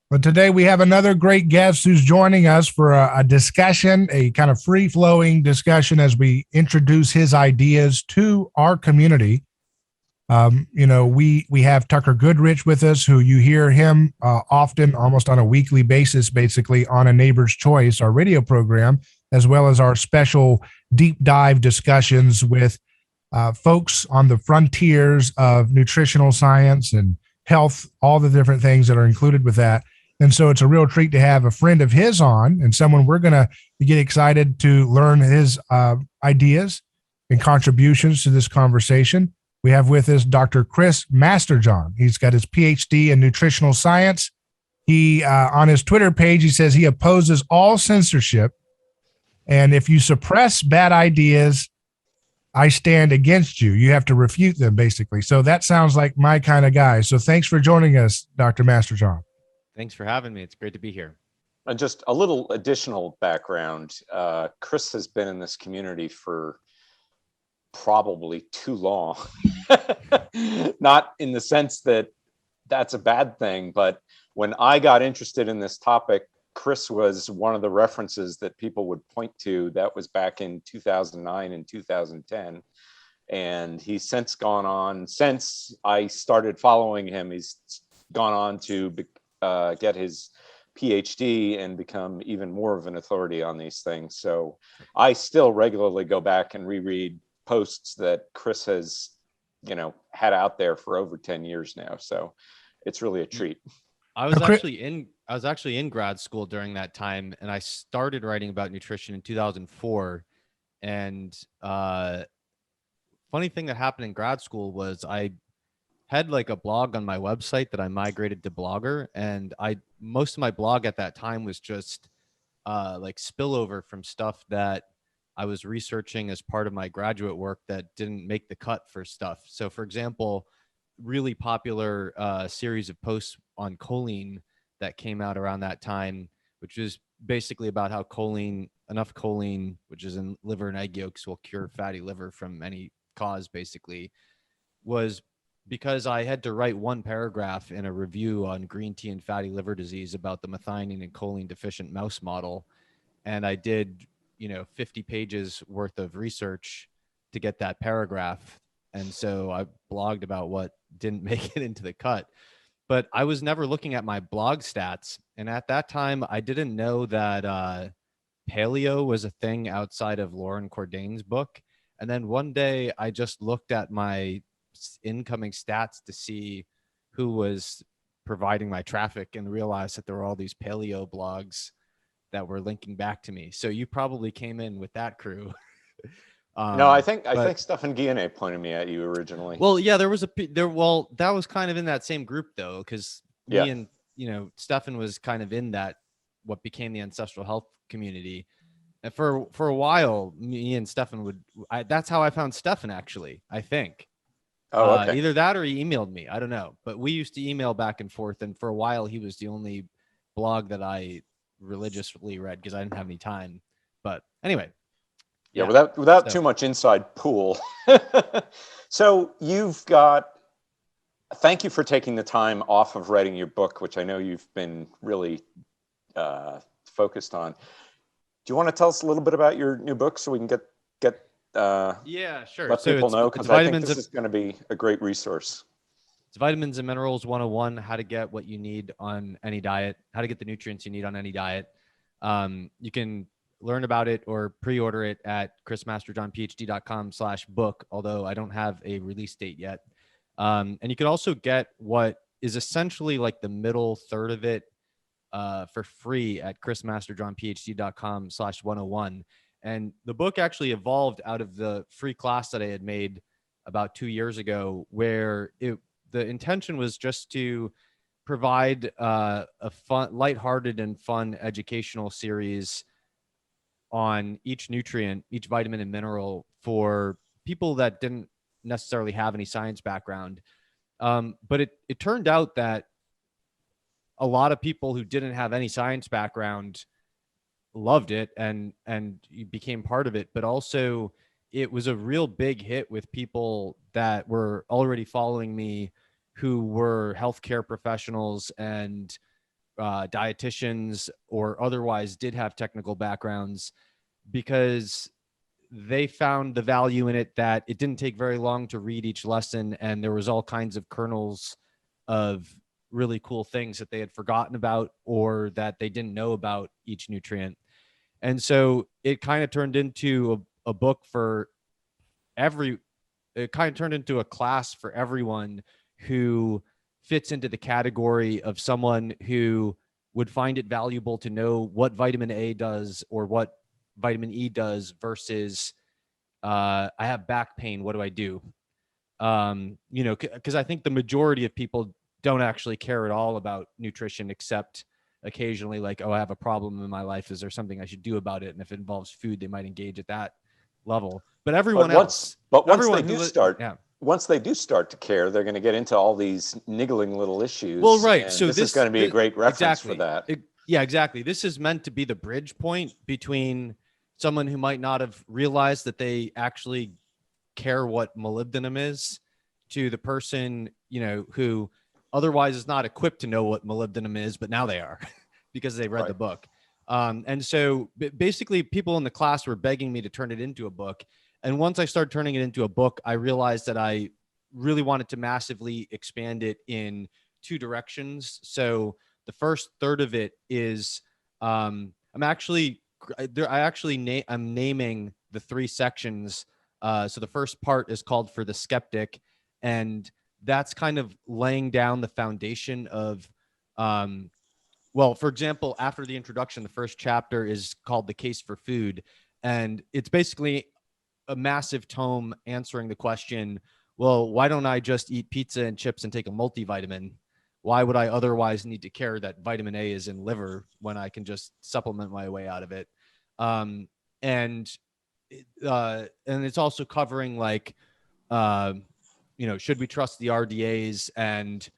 But today we have another great guest who's joining us for a discussion, a kind of free flowing discussion as we introduce his ideas to our community. We have Tucker Goodrich with us, who you hear him often, almost on a weekly basis, basically on A Neighbor's Choice, our radio program, as well as our special deep dive discussions with folks on the frontiers of nutritional science and health, all the different things that are included with that. And so it's a real treat to have a friend of his on and someone we're going to get excited to learn his ideas and contributions to this conversation. We have with us Dr. Chris Masterjohn. He's got his PhD in nutritional science. He, on his Twitter page, he says he opposes all censorship. And if you suppress bad ideas, I stand against you. You have to refute them, basically. So that sounds like my kind of guy. So thanks for joining us, Dr. Masterjohn. Thanks for having me. It's great to be here. And just a little additional background. Chris has been in this community for probably too long. Not in the sense that that's a bad thing, but when I got interested in this topic, Chris was one of the references that people would point to. That was back in 2009 and 2010. And he's since gone on, since I started following him, he's gone on to get his PhD and become even more of an authority on these things. So I still regularly go back and reread posts that Chris has, had out there for over 10 years now. So it's really a treat. I was actually in grad school during that time, and I started writing about nutrition in 2004. And funny thing that happened in grad school was I had like a blog on my website that I migrated to Blogger, and most of my blog at that time was just like spillover from stuff that I was researching as part of my graduate work that didn't make the cut for stuff. So for example, really popular series of posts on choline that came out around that time, which is basically about how enough choline, which is in liver and egg yolks, will cure fatty liver from any cause, basically, was because I had to write one paragraph in a review on green tea and fatty liver disease about the methionine and choline deficient mouse model. And I did, 50 pages worth of research to get that paragraph. And so I blogged about what didn't make it into the cut. But I was never looking at my blog stats. And at that time, I didn't know that paleo was a thing outside of Lauren Cordain's book. And then one day I just looked at my incoming stats to see who was providing my traffic and realized that there were all these paleo blogs that were linking back to me. So you probably came in with that crew. No, I think Stefan Guillenet pointed me at you originally. Well, yeah, that was kind of in that same group though, because me and Stefan was kind of in that what became the ancestral health community. And for a while, me and Stefan that's how I found Stefan, actually, I think. Oh, okay. Either that or he emailed me. I don't know. But we used to email back and forth. And for a while, he was the only blog that I religiously read because I didn't have any time. But anyway. Yeah, without too much inside pool. So thank you for taking the time off of writing your book, which I know you've been really focused on. Do you want to tell us a little bit about your new book so we can get yeah, sure. Let people know, because I think this is going to be a great resource. It's Vitamins and Minerals 101, how to get what you need on any diet, how to get the nutrients you need on any diet. You can learn about it or pre-order it at chrismasterjohnphd.com/book, although I don't have a release date yet. And you can also get what is essentially like the middle third of it for free at chrismasterjohnphd.com/101. And the book actually evolved out of the free class that I had made about 2 years ago, where the intention was just to provide a fun, lighthearted and fun educational series on each nutrient, each vitamin and mineral for people that didn't necessarily have any science background. But it turned out that a lot of people who didn't have any science background loved it and became part of it, but also it was a real big hit with people that were already following me, who were healthcare professionals and dietitians or otherwise did have technical backgrounds, because they found the value in it that it didn't take very long to read each lesson, and there was all kinds of kernels of really cool things that they had forgotten about or that they didn't know about each nutrient. And so it kind of turned into a book for it kind of turned into a class for everyone who fits into the category of someone who would find it valuable to know what vitamin A does or what vitamin E does versus I have back pain, what do I do? Because I think the majority of people don't actually care at all about nutrition, except occasionally like, oh, I have a problem in my life. Is there something I should do about it? And if it involves food, they might engage at that level. But everyone else, once they do start to care, they're going to get into all these niggling little issues. Well, right. So this is going to be a great reference for that. Yeah, exactly. This is meant to be the bridge point between someone who might not have realized that they actually care what molybdenum is to the person, who otherwise is not equipped to know what molybdenum is, but now they are because they read the book. And so basically people in the class were begging me to turn it into a book. And once I started turning it into a book, I realized that I really wanted to massively expand it in two directions. So the first third of it is, I'm naming the three sections. So the first part is called For the Skeptic, and that's kind of laying down the foundation of, for example, after the introduction, the first chapter is called The Case for Food. And it's basically a massive tome answering the question, well, why don't I just eat pizza and chips and take a multivitamin? Why would I otherwise need to care that vitamin A is in liver when I can just supplement my way out of it? And it's also covering like, should we trust the RDAs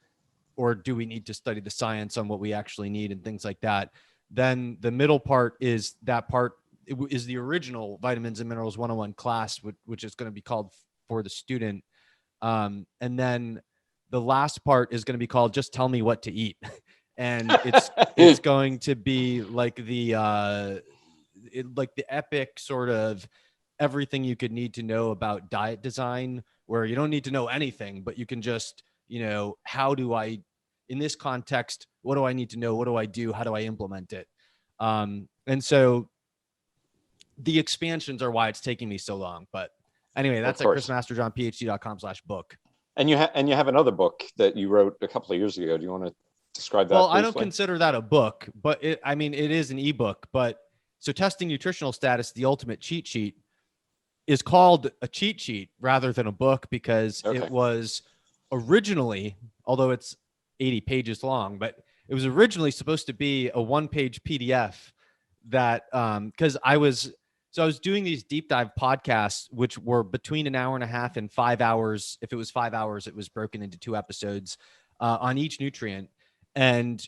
or do we need to study the science on what we actually need and things like that? Then the middle part is the original Vitamins and Minerals 101 class, which is going to be called For the Student. And then the last part is going to be called Just Tell Me What to Eat. And it's going to be like the epic sort of everything you could need to know about diet design, where you don't need to know anything, but you can just, how do I, in this context, what do I need to know? What do I do? How do I implement it? And so the expansions are why it's taking me so long. But anyway, that's at chrismasterjohnphd.com/book. And you have another book that you wrote a couple of years ago. Do you want to describe that? Well, briefly? I don't consider that a book, but it is an ebook. But so Testing Nutritional Status, the Ultimate Cheat Sheet, is called a cheat sheet rather than a book because it was originally, although it's 80 pages long, but it was originally supposed to be a one-page PDF that, because I was doing these deep dive podcasts, which were between an hour and a half and 5 hours. If it was 5 hours, it was broken into 2 episodes on each nutrient. And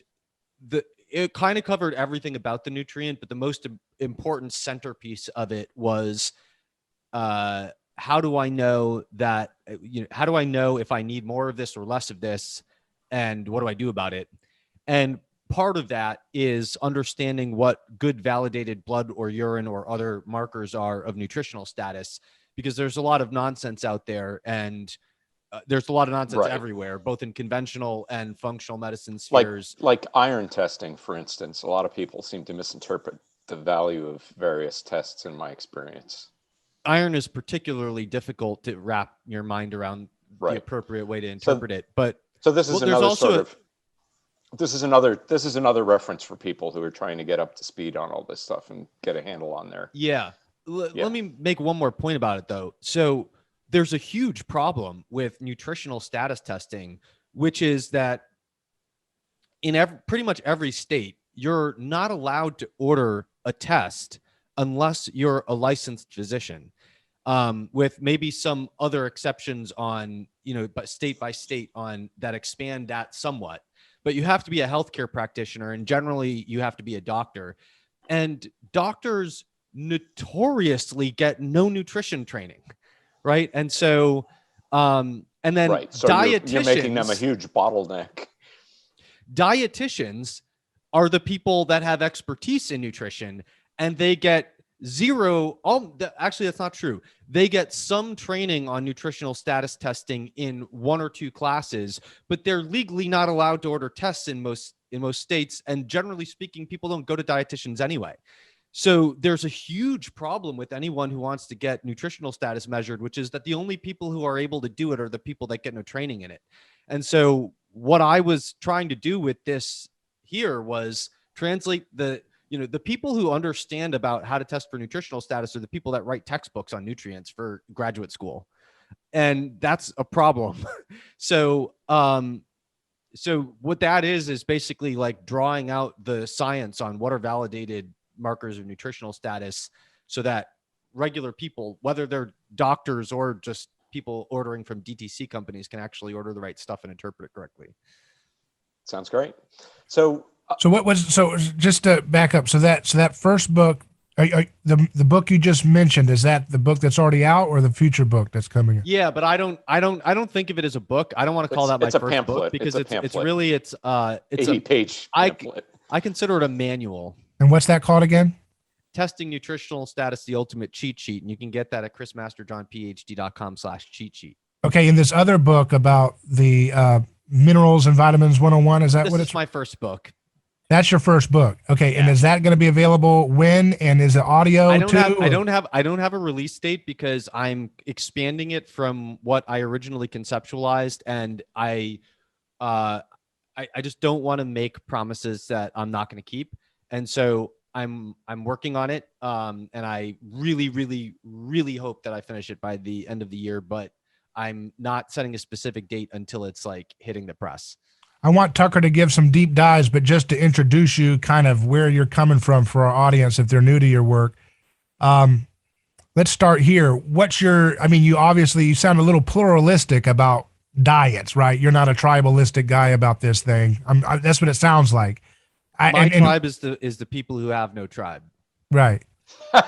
it kind of covered everything about the nutrient, but the most important centerpiece of it was, how do I know that, how do I know if I need more of this or less of this? And what do I do about it? And part of that is understanding what good validated blood or urine or other markers are of nutritional status, because there's a lot of nonsense out there, and there's a lot of nonsense everywhere, both in conventional and functional medicine spheres. Like iron testing, for instance. A lot of people seem to misinterpret the value of various tests in my experience. Iron is particularly difficult to wrap your mind around the appropriate way to interpret it. But this is this is another reference for people who are trying to get up to speed on all this stuff and get a handle on there. Let me make one more point about it though. So there's a huge problem with nutritional status testing, which is that in pretty much every state, you're not allowed to order a test unless you're a licensed physician, with maybe some other exceptions on, but state by state on that expand that somewhat. But you have to be a healthcare practitioner, and generally you have to be a doctor. And doctors notoriously get no nutrition training, right? And so, and then so dietitians, you're making them a huge bottleneck. Dietitians are the people that have expertise in nutrition, and they get zero. Actually, that's not true. They get some training on nutritional status testing in 1 or 2 classes, but they're legally not allowed to order tests in most states. And generally speaking, people don't go to dietitians anyway. So there's a huge problem with anyone who wants to get nutritional status measured, which is that the only people who are able to do it are the people that get no training in it. And so what I was trying to do with this here was translate the people who understand about how to test for nutritional status are the people that write textbooks on nutrients for graduate school. And that's a problem. So what that is basically like drawing out the science on what are validated markers of nutritional status so that regular people, whether they're doctors or just people ordering from DTC companies, can actually order the right stuff and interpret it correctly. Sounds great. So just to back up, so that first book, the book you just mentioned, is that the book that's already out or the future book that's coming out? Yeah, but I don't think of it as a book. I don't want to call that my first pamphlet. book because it's 80-page pamphlet. I consider it a manual. And what's that called again? Testing Nutritional Status, the Ultimate Cheat Sheet. And you can get that at chrismasterjohnphd.com/cheat sheet. Okay. And this other book about the Minerals and Vitamins 101, is that what it's? This is my first book. That's your first book. Okay. Yeah. And is that going to be available when? And is it audio I don't have a release date because I'm expanding it from what I originally conceptualized. And I just don't want to make promises that I'm not going to keep. And so I'm working on it. And I really, really, really hope that I finish it by the end of the year, but I'm not setting a specific date until it's like hitting the press. I want Tucker to give some deep dives, but just to introduce you kind of where you're coming from for our audience, if they're new to your work. Let's start here. You sound a little pluralistic about diets, right? You're not a tribalistic guy about this thing. That's what it sounds like. My tribe is the people who have no tribe. Right.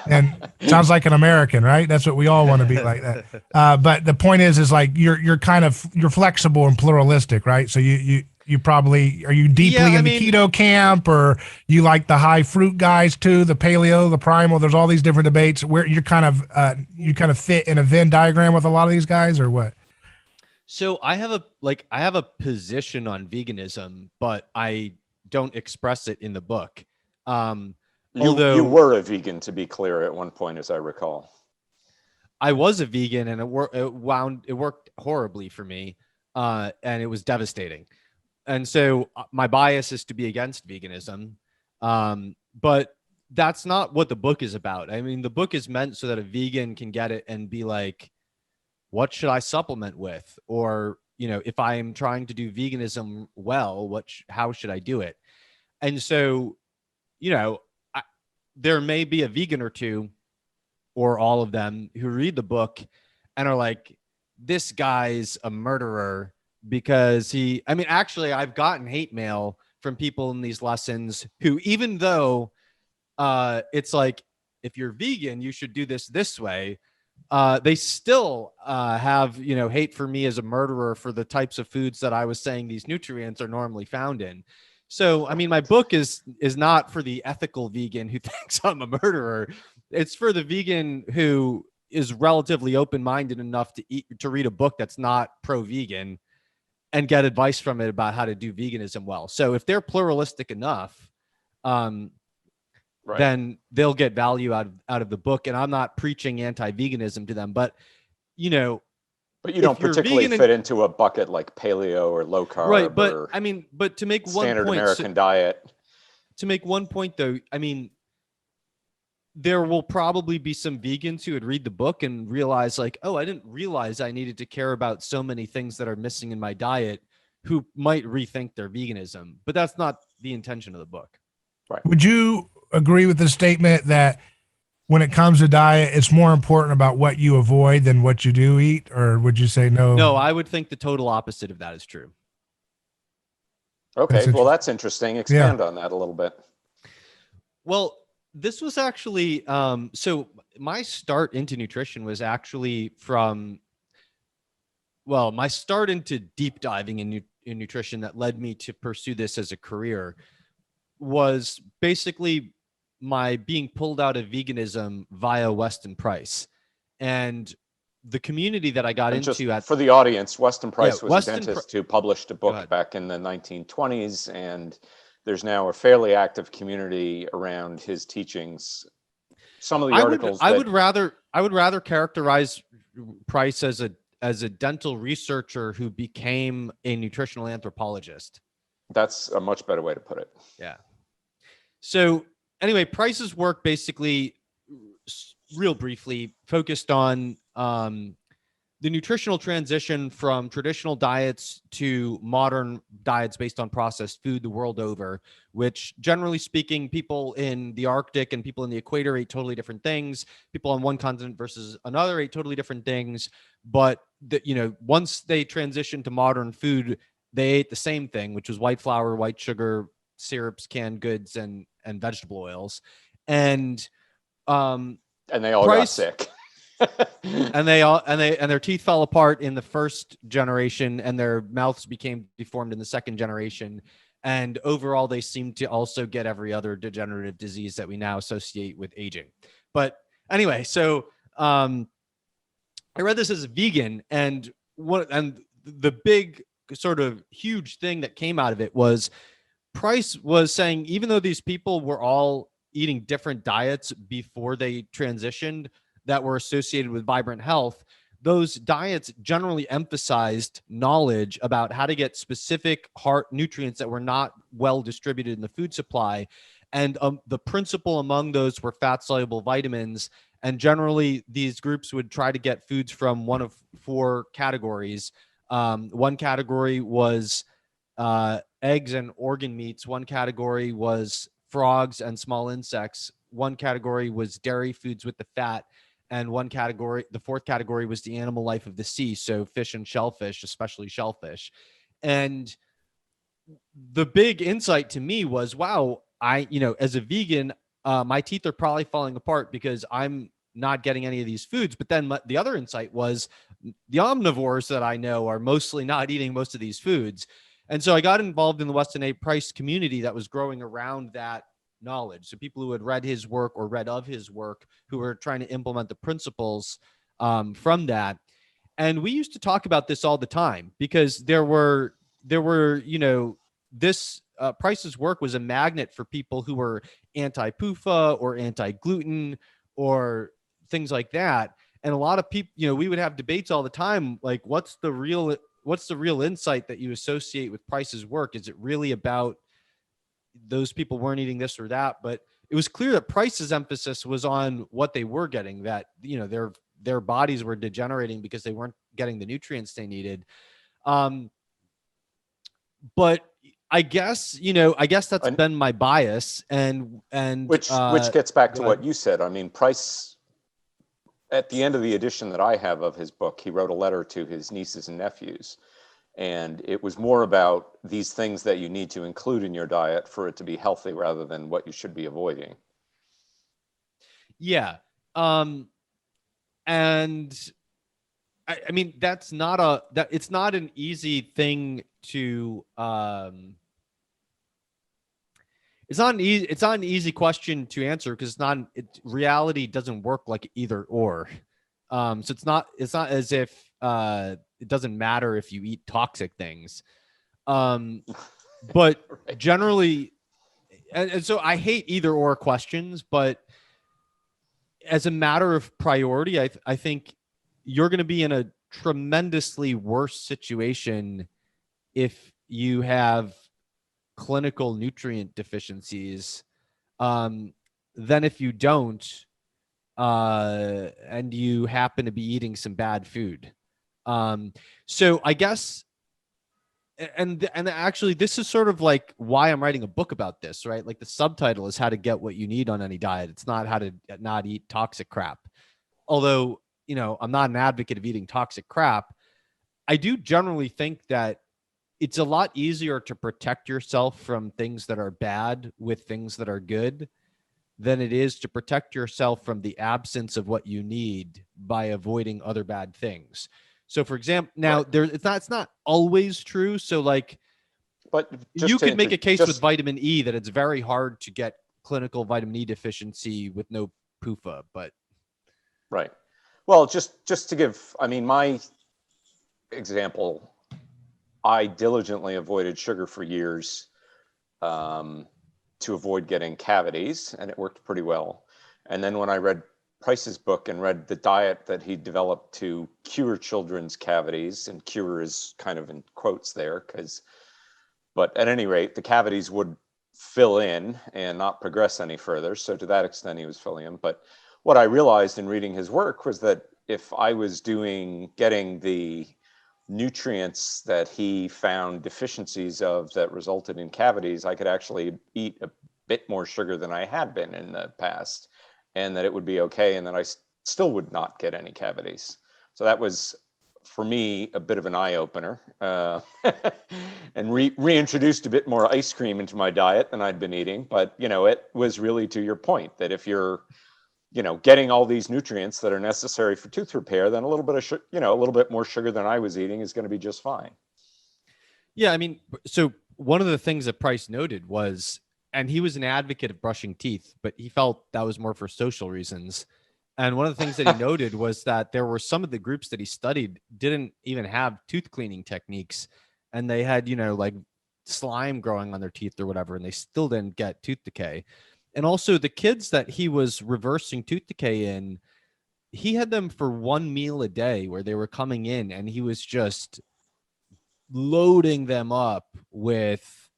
And sounds like an American, right? That's what we all want to be like that. But the point is like you're flexible and pluralistic, right? So you probably, are you deeply in the keto camp, or you like the high fruit guys too, the paleo, the primal? There's all these different debates where you kind of fit in a Venn diagram with a lot of these guys, or what? So I have a position on veganism, but I don't express it in the book. Although you were a vegan, to be clear, at one point, as I recall. I was a vegan, and it worked horribly for me, and it was devastating. And so my bias is to be against veganism, but that's not what the book is about. I mean, the book is meant so that a vegan can get it and be like, what should I supplement with? Or, if I am trying to do veganism well, how should I do it? And so, there may be a vegan or two, or all of them, who read the book and are like, this guy's a murderer because actually I've gotten hate mail from people in these lessons who, even though it's like, if you're vegan, you should do this way, they still have, hate for me as a murderer for the types of foods that I was saying these nutrients are normally found in. So, my book is not for the ethical vegan who thinks I'm a murderer. It's for the vegan who is relatively open-minded enough to read a book that's not pro-vegan and get advice from it about how to do veganism well. So if they're pluralistic enough, then they'll get value out of the book. And I'm not preaching anti-veganism to them, but But you don't particularly fit into a bucket like paleo or low carb, right? But to make one standard point, American diet. To make one point, though, there will probably be some vegans who would read the book and realize, like, oh, I didn't realize I needed to care about so many things that are missing in my diet, who might rethink their veganism. But that's not the intention of the book. Right. Would you agree with the statement that when it comes to diet, it's more important about what you avoid than what you do eat? Or would you say no? No, I would think the total opposite of that is true. Okay, that's interesting. Expand on that a little bit. Well, this was actually, so my start into nutrition was actually my start into deep diving in nutrition that led me to pursue this as a career was basically my being pulled out of veganism via Weston Price. And the community that I got And just into for the audience, Weston Price was Weston a dentist who published a Go book ahead. back in the 1920s, and there's now a fairly active community around his teachings. Some of the articles I would rather characterize Price as a dental researcher who became a nutritional anthropologist. That's a much better way to put it. Yeah. So anyway, Price's work basically, real briefly, focused on the nutritional transition from traditional diets to modern diets based on processed food the world over, which generally speaking, people in the Arctic and people in the equator ate totally different things. People on one continent versus another ate totally different things. But once they transitioned to modern food, they ate the same thing, which was white flour, white sugar, syrups, canned goods, and vegetable oils. And they all got sick. and their teeth fell apart in the first generation, and their mouths became deformed in the second generation. And overall, they seem to also get every other degenerative disease that we now associate with aging. But anyway, so I read this as a vegan, and the big sort of huge thing that came out of it was Price was saying, even though these people were all eating different diets before they transitioned that were associated with vibrant health, those diets generally emphasized knowledge about how to get specific heart nutrients that were not well distributed in the food supply. And the principle among those were fat-soluble vitamins. And generally, these groups would try to get foods from one of four categories. One category was eggs and organ meats. One category was frogs and small insects. One category was dairy foods with the fat. And the fourth category was the animal life of the sea. So fish and shellfish, especially shellfish. And the big insight to me was, wow, as a vegan, my teeth are probably falling apart because I'm not getting any of these foods. But then the other insight was the omnivores that I know are mostly not eating most of these foods. And so I got involved in the Weston A. Price community that was growing around that knowledge. So people who had read his work or read of his work, who were trying to implement the principles from that. And we used to talk about this all the time because there were this Price's work was a magnet for people who were anti-PUFA or anti-gluten or things like that. And a lot of people, we would have debates all the time, like, what's the real insight that you associate with Price's work? Is it really about those people weren't eating this or that? But it was clear that Price's emphasis was on what they were getting, that, their bodies were degenerating because they weren't getting the nutrients they needed. But I guess that's been my bias, and which gets back to what you said. I mean, Price, at the end of the edition that I have of his book, he wrote a letter to his nieces and nephews. And it was more about these things that you need to include in your diet for it to be healthy rather than what you should be avoiding. Yeah. And I mean, it's not an easy thing to, it's not an easy question to answer because reality doesn't work like either or. So it's not as if, it doesn't matter if you eat toxic things. But right. Generally, and so I hate either or questions, but as a matter of priority, I think you're going to be in a tremendously worse situation if you have clinical nutrient deficiencies than if you don't, and you happen to be eating some bad food. So I guess, and actually this is sort of like why I'm writing a book about this, right? Like the subtitle is how to get what you need on any diet. It's not how to not eat toxic crap. Although, I'm not an advocate of eating toxic crap. I do generally think that it's a lot easier to protect yourself from things that are bad with things that are good than it is to protect yourself from the absence of what you need by avoiding other bad things. So for example, now right. It's not always true. So like But you could make a case with vitamin E that it's very hard to get clinical vitamin E deficiency with no PUFA, but right. Well, just to give, I mean, my example, I diligently avoided sugar for years to avoid getting cavities, and it worked pretty well. And then when I read Price's book and read the diet that he developed to cure children's cavities, and cure is kind of in quotes there, but at any rate, the cavities would fill in and not progress any further. So to that extent, he was filling in. But what I realized in reading his work was that if I was getting the nutrients that he found deficiencies of that resulted in cavities, I could actually eat a bit more sugar than I had been in the past, and that it would be okay, and that I still would not get any cavities. So that was, for me, a bit of an eye-opener, and reintroduced a bit more ice cream into my diet than I'd been eating. But, it was really to your point that if you're, getting all these nutrients that are necessary for tooth repair, then a little bit of, a little bit more sugar than I was eating is going to be just fine. Yeah, I mean, so one of the things that Price noted was, and he was an advocate of brushing teeth, but he felt that was more for social reasons. And one of the things that he noted was that there were some of the groups that he studied didn't even have tooth cleaning techniques. And they had, like slime growing on their teeth or whatever, and they still didn't get tooth decay. And also the kids that he was reversing tooth decay in, he had them for one meal a day where they were coming in and he was just loading them up with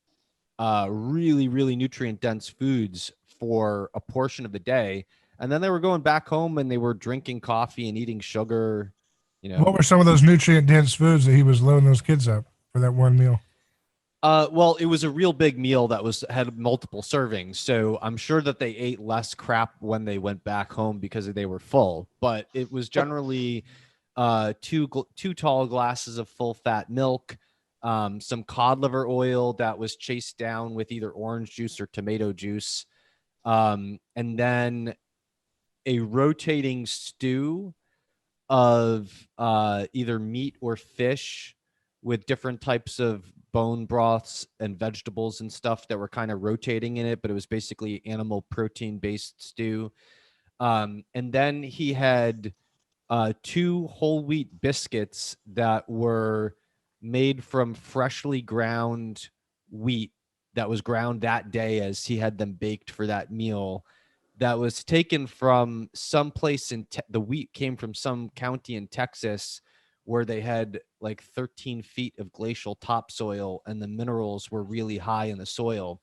really, really nutrient dense foods for a portion of the day. And then they were going back home and they were drinking coffee and eating sugar. What were some of those nutrient dense foods that he was loading those kids up for that one meal? Well, it was a real big meal that had multiple servings. So I'm sure that they ate less crap when they went back home because they were full, but it was generally two tall glasses of full fat milk, some cod liver oil that was chased down with either orange juice or tomato juice. And then a rotating stew of either meat or fish with different types of bone broths and vegetables and stuff that were kind of rotating in it, but it was basically animal protein based stew. And then he had 2 whole wheat biscuits that were made from freshly ground wheat that was ground that day as he had them baked for that meal. That was taken from some place the wheat came from some county in Texas where they had like 13 feet of glacial topsoil and the minerals were really high in the soil.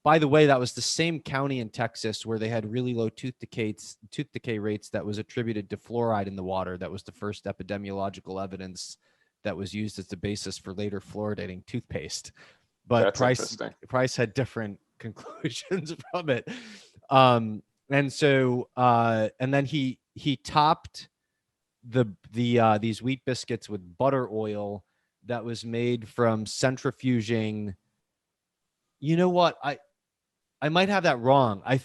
By the way, that was the same county in Texas where they had really low tooth decay rates that was attributed to fluoride in the water. That was the first epidemiological evidence that was used as the basis for later fluoridating toothpaste. But Price had different conclusions from it. And so, and then he topped these wheat biscuits with butter oil that was made from centrifuging. You know what? I might have that wrong. I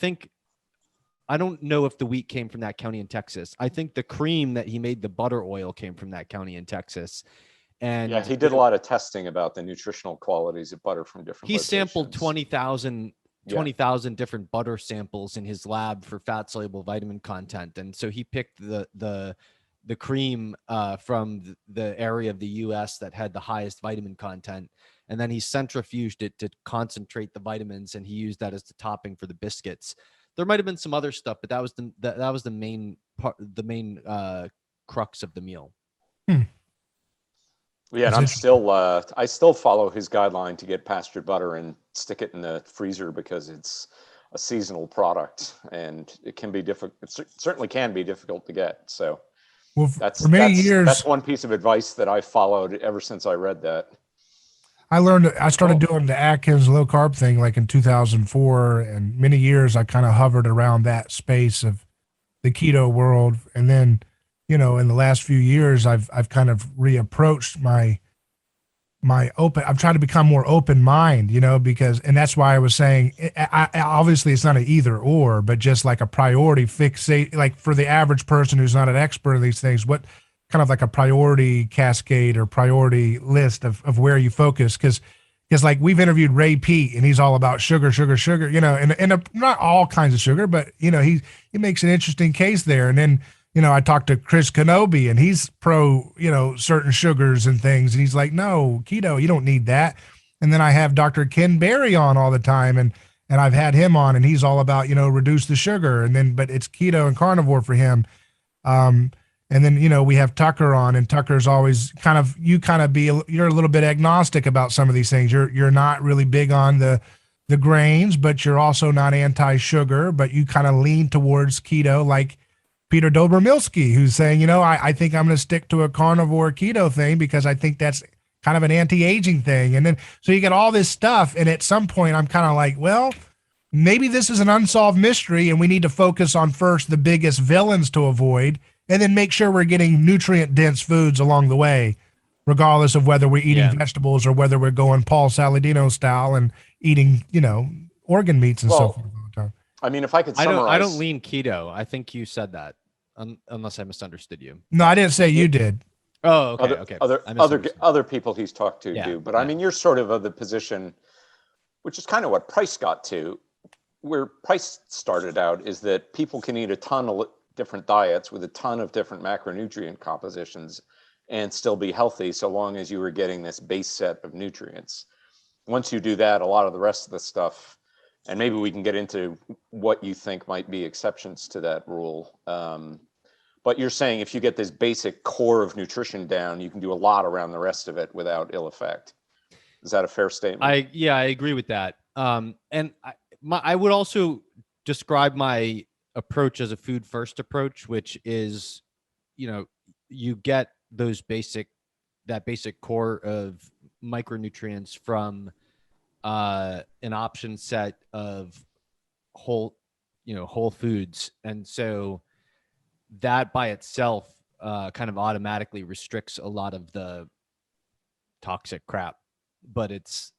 don't know if the wheat came from that county in Texas. I think the cream that he made the butter oil came from that county in Texas. And yeah, he did a lot of testing about the nutritional qualities of butter from different locations. Sampled 20,000 different butter samples in his lab for fat soluble vitamin content. And so he picked the cream from the area of the US that had the highest vitamin content. And then he centrifuged it to concentrate the vitamins, and he used that as the topping for the biscuits. There might have been some other stuff, but that was the main part, the main crux of the meal. Yeah, and I still follow his guideline to get pastured butter and stick it in the freezer because it's a seasonal product and it can be difficult. It certainly can be difficult to get. So that's one piece of advice that I followed ever since I read that. I started doing the Atkins low carb thing like in 2004, and many years I kind of hovered around that space of the keto world. And then, in the last few years, I've kind of reapproached I've tried to become more open mind, because, and that's why I was saying, I obviously it's not an either or, but just like a priority fixate, like for the average person who's not an expert in these things, what kind of like a priority cascade or priority list of where you focus. Cause because like we've interviewed Ray Pete and he's all about sugar, and not all kinds of sugar, but he makes an interesting case there. And then I talked to Chris Kenobi and he's pro certain sugars and things, and he's like, no, keto, you don't need that. And then I have Dr. Ken Berry on all the time, and I've had him on, and he's all about reduce the sugar, and then but it's keto and carnivore for him. And then we have Tucker on, and Tucker's always you're a little bit agnostic about some of these things. You're not really big on the grains, but you're also not anti-sugar, but you kind of lean towards keto, like Peter Dobromilski, who's saying, I think I'm going to stick to a carnivore keto thing because I think that's kind of an anti-aging thing. And then so you get all this stuff, and at some point I'm kind of like, well, maybe this is an unsolved mystery, and we need to focus on first the biggest villains to avoid, and then make sure we're getting nutrient-dense foods along the way, regardless of whether we're eating vegetables or whether we're going Paul Saladino style and eating, organ meats and so forth all the time. I mean, if I could summarize, I don't lean keto. I think you said that, unless I misunderstood you. No, I didn't say you did. Oh, okay. Other people he's talked to do, but I mean, you're sort of the position, which is kind of what Price got to, where Price started out, is that people can eat a ton of different diets with a ton of different macronutrient compositions and still be healthy, so long as you were getting this base set of nutrients. Once you do that, a lot of the rest of the stuff, and maybe we can get into what you think might be exceptions to that rule. But you're saying if you get this basic core of nutrition down, you can do a lot around the rest of it without ill effect. Is that a fair statement? I agree with that. And I would also describe my approach as a food first approach, which is, you get that basic core of micronutrients from an option set of whole foods. And so that by itself kind of automatically restricts a lot of the toxic crap, but it's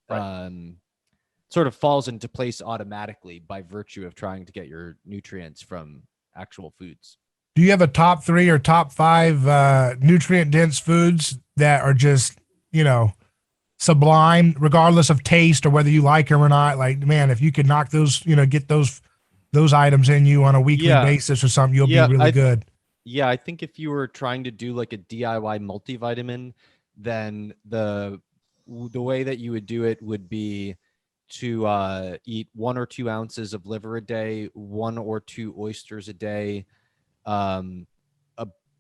sort of falls into place automatically by virtue of trying to get your nutrients from actual foods. Do you have a top 3 or top 5 nutrient dense foods that are just, sublime, regardless of taste or whether you like them or not? Like, man, if you could knock those, get those items in you on a weekly basis or something, you'll be really good. Yeah, I think if you were trying to do like a DIY multivitamin, then the way that you would do it would be to eat 1 or 2 ounces of liver a day, 1 or 2 oysters a day, a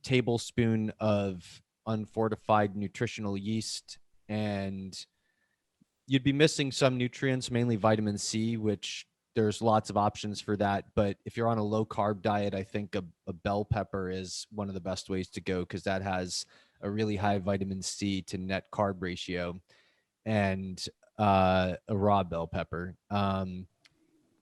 tablespoon of unfortified nutritional yeast, and you'd be missing some nutrients, mainly vitamin C, which there's lots of options for that. But if you're on a low carb diet, I think a bell pepper is one of the best ways to go, because that has a really high vitamin C to net carb ratio, and a raw bell pepper.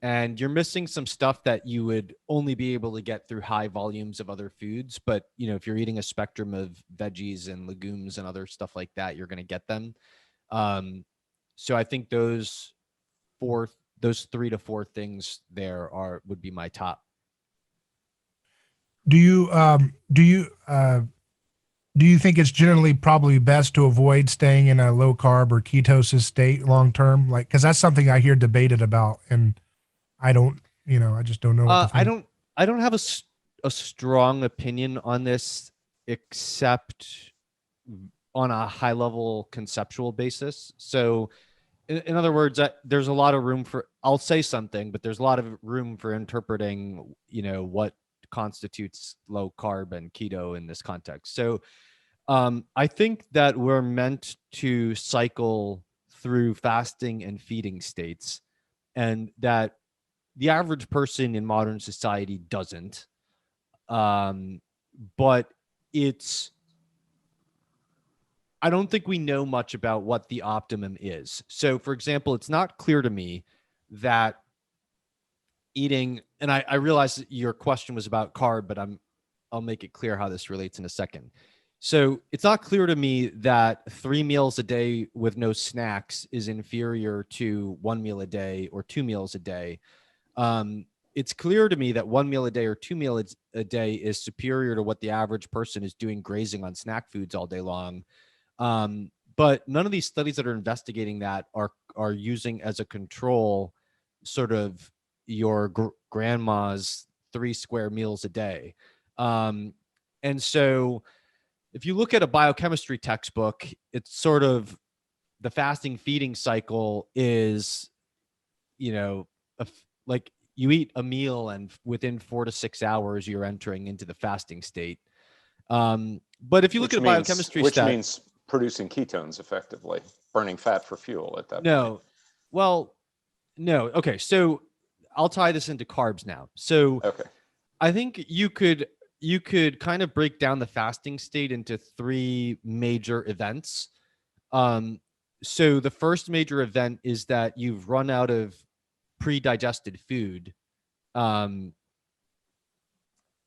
And you're missing some stuff that you would only be able to get through high volumes of other foods. But, if you're eating a spectrum of veggies and legumes and other stuff like that, you're going to get them. So I think those 3 to 4 things there would be my top. Do you think it's generally probably best to avoid staying in a low carb or ketosis state long term? Like, because that's something I hear debated about, and I don't, I just don't know. I don't have a strong opinion on this, except on a high level conceptual basis. So, in other words, there's a lot of room I'll say something, but there's a lot of room for interpreting, what constitutes low carb and keto in this context. So, I think that we're meant to cycle through fasting and feeding states, and that the average person in modern society doesn't. But I don't think we know much about what the optimum is. So, for example, it's not clear to me that eating, and I realize that your question was about carb, but I'll make it clear how this relates in a second. So it's not clear to me that 3 meals a day with no snacks is inferior to 1 meal a day or 2 meals a day. It's clear to me that 1 meal a day or 2 meals a day is superior to what the average person is doing grazing on snack foods all day long. But none of these studies that are investigating that are using as a control sort of your grandma's 3 square meals a day. And so if you look at a biochemistry textbook, it's sort of the fasting feeding cycle is, like you eat a meal and within 4 to 6 hours, you're entering into the fasting state. But if you look at a biochemistry which means producing ketones effectively, burning fat for fuel at that point. No. Well, no. Okay. So I'll tie this into carbs now. So okay. I think you could kind of break down the fasting state into 3 major events. So the first major event is that you've run out of pre-digested food.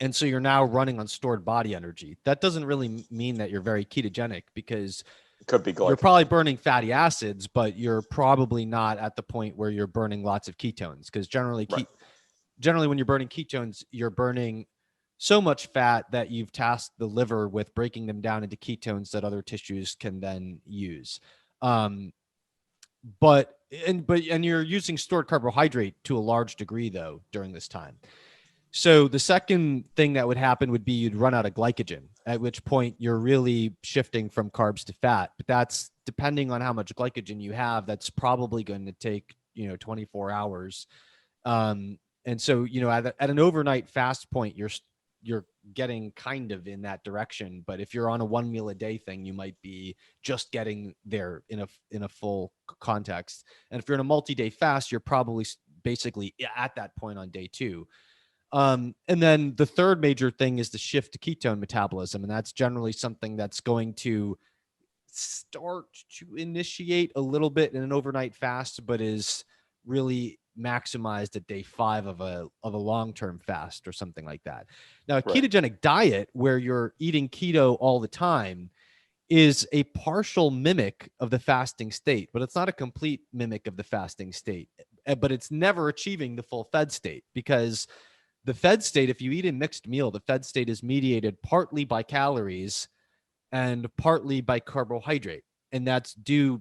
And so you're now running on stored body energy. That doesn't really mean that you're very ketogenic, because it could be you're probably burning fatty acids, but you're probably not at the point where you're burning lots of ketones, because generally when you're burning ketones, you're burning so much fat that you've tasked the liver with breaking them down into ketones that other tissues can then use. But you're using stored carbohydrate to a large degree though during this time. So the second thing that would happen would be you'd run out of glycogen, at which point you're really shifting from carbs to fat. But that's depending on how much glycogen you have. That's probably going to take 24 hours. And so at an overnight fast point, you're getting kind of in that direction. But if you're on a 1 meal a day thing, you might be just getting there in a full context. And if you're in a multi-day fast, you're probably basically at that point on day 2. And then the third major thing is the shift to ketone metabolism. And that's generally something that's going to start to initiate a little bit in an overnight fast, but is really maximized at day 5 of a long-term fast or something like that. Now, a ketogenic diet where you're eating keto all the time is a partial mimic of the fasting state, but it's not a complete mimic of the fasting state. But it's never achieving the full fed state, because the fed state, if you eat a mixed meal, the fed state is mediated partly by calories and partly by carbohydrate. And that's due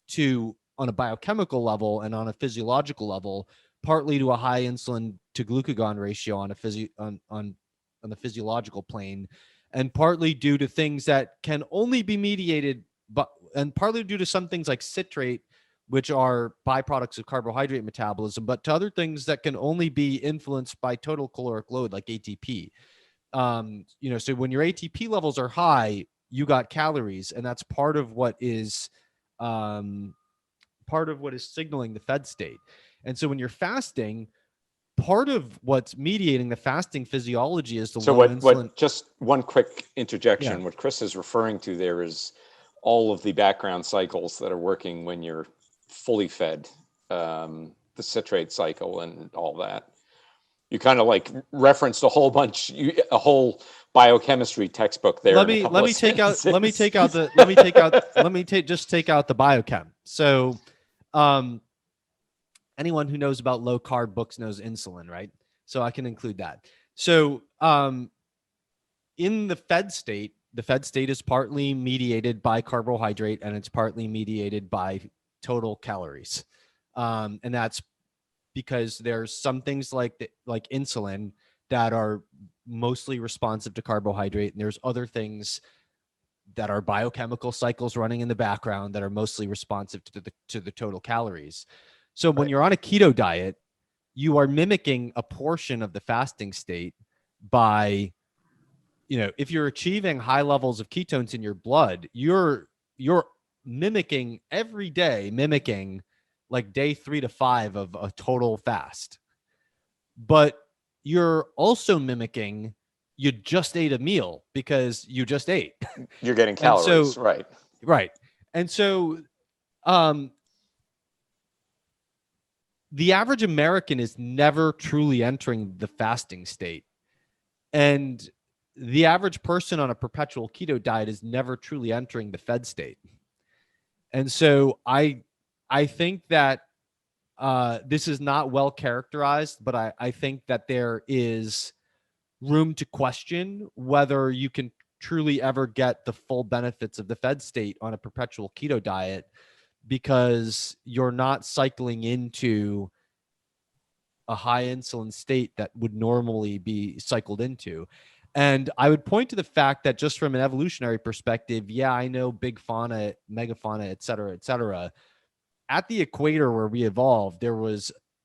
to, on a biochemical level and on a physiological level, partly to a high insulin to glucagon ratio on the physiological plane, and partly due to things that can only be mediated, and partly due to some things like citrate, which are byproducts of carbohydrate metabolism, but to other things that can only be influenced by total caloric load, like ATP. So when your ATP levels are high, you got calories, and that's part of what is signaling the fed state. And so when you're fasting, part of what's mediating the fasting physiology is the low insulin. What just one quick interjection. Yeah. What Chris is referring to there is all of the background cycles that are working when you're fully fed, the citrate cycle and all that. You kind of like referenced a whole biochemistry textbook there. Let me take out the biochem. So, anyone who knows about low carb books knows insulin, right? So I can include that. So, in the fed state is partly mediated by carbohydrate, and it's partly mediated by total calories. And that's because there's some things like insulin that are mostly responsive to carbohydrate, and there's other things that are biochemical cycles running in the background that are mostly responsive to the total calories. So when you're on a keto diet, you are mimicking a portion of the fasting state by, if you're achieving high levels of ketones in your blood, you're mimicking every day, like day 3 to 5 of a total fast. But you're also mimicking, you just ate a meal because you just ate. You're getting calories, right. And so the average American is never truly entering the fasting state. And the average person on a perpetual keto diet is never truly entering the fed state. And so I think that this is not well characterized, but I think that there is room to question whether you can truly ever get the full benefits of the fed state on a perpetual keto diet, because you're not cycling into a high insulin state that would normally be cycled into. And I would point to the fact that just from an evolutionary perspective, yeah, I know big fauna, megafauna, et cetera, at the equator where we evolved,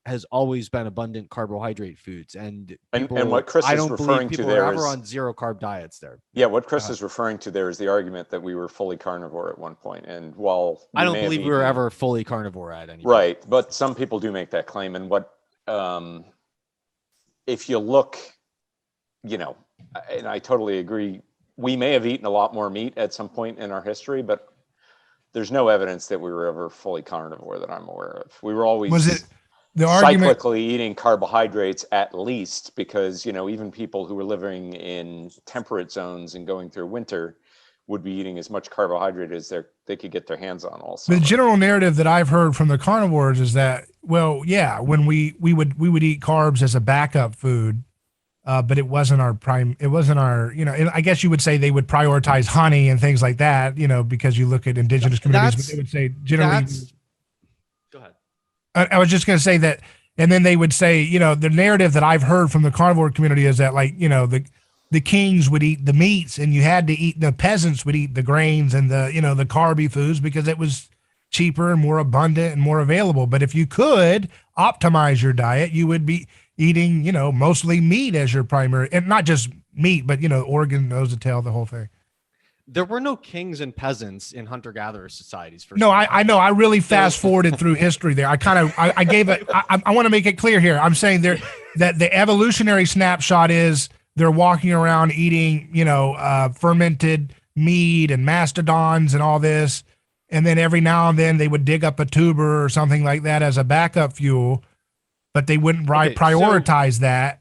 has always been abundant carbohydrate foods, and what Chris I is don't referring believe to people there are ever is, on zero carb diets there. yeah, what Chris is referring to there is the argument that we were fully carnivore at one point. And while I don't believe we were ever fully carnivore at any point. Right, but some people do make that claim. And what, if you look, you know, and I totally agree, we may have eaten a lot more meat at some point in our history, but there's no evidence that we were ever fully carnivore that I'm aware of. We were always the argument cyclically eating carbohydrates at least, because, you know, even people who were living in temperate zones and going through winter would be eating as much carbohydrate as they could get their hands on all summer. The general narrative that I've heard from the carnivores is that, well, yeah, when we would eat carbs as a backup food, but it wasn't our you know, I guess you would say they would prioritize honey and things like that, you know, because you look at indigenous communities, but they would say generally. Go ahead. I was just going to say that, and then they would say, you know, the narrative that I've heard from the carnivore community is that, like, you know, the kings would eat the meats, and you had to eat, the peasants would eat the grains and the, you know, the carby foods, because it was cheaper and more abundant and more available. But if you could optimize your diet, you would be eating, you know, mostly meat as your primary, and not just meat, but, you know, organ, nose to tail, the whole thing. There were no kings and peasants in hunter-gatherer societies. No, I know. I really fast forwarded through history there. I gave it. I want to make it clear here. I'm saying there that the evolutionary snapshot is they're walking around eating, you know, fermented meat and mastodons and all this, and then every now and then they would dig up a tuber or something like that as a backup fuel, but they wouldn't prioritize that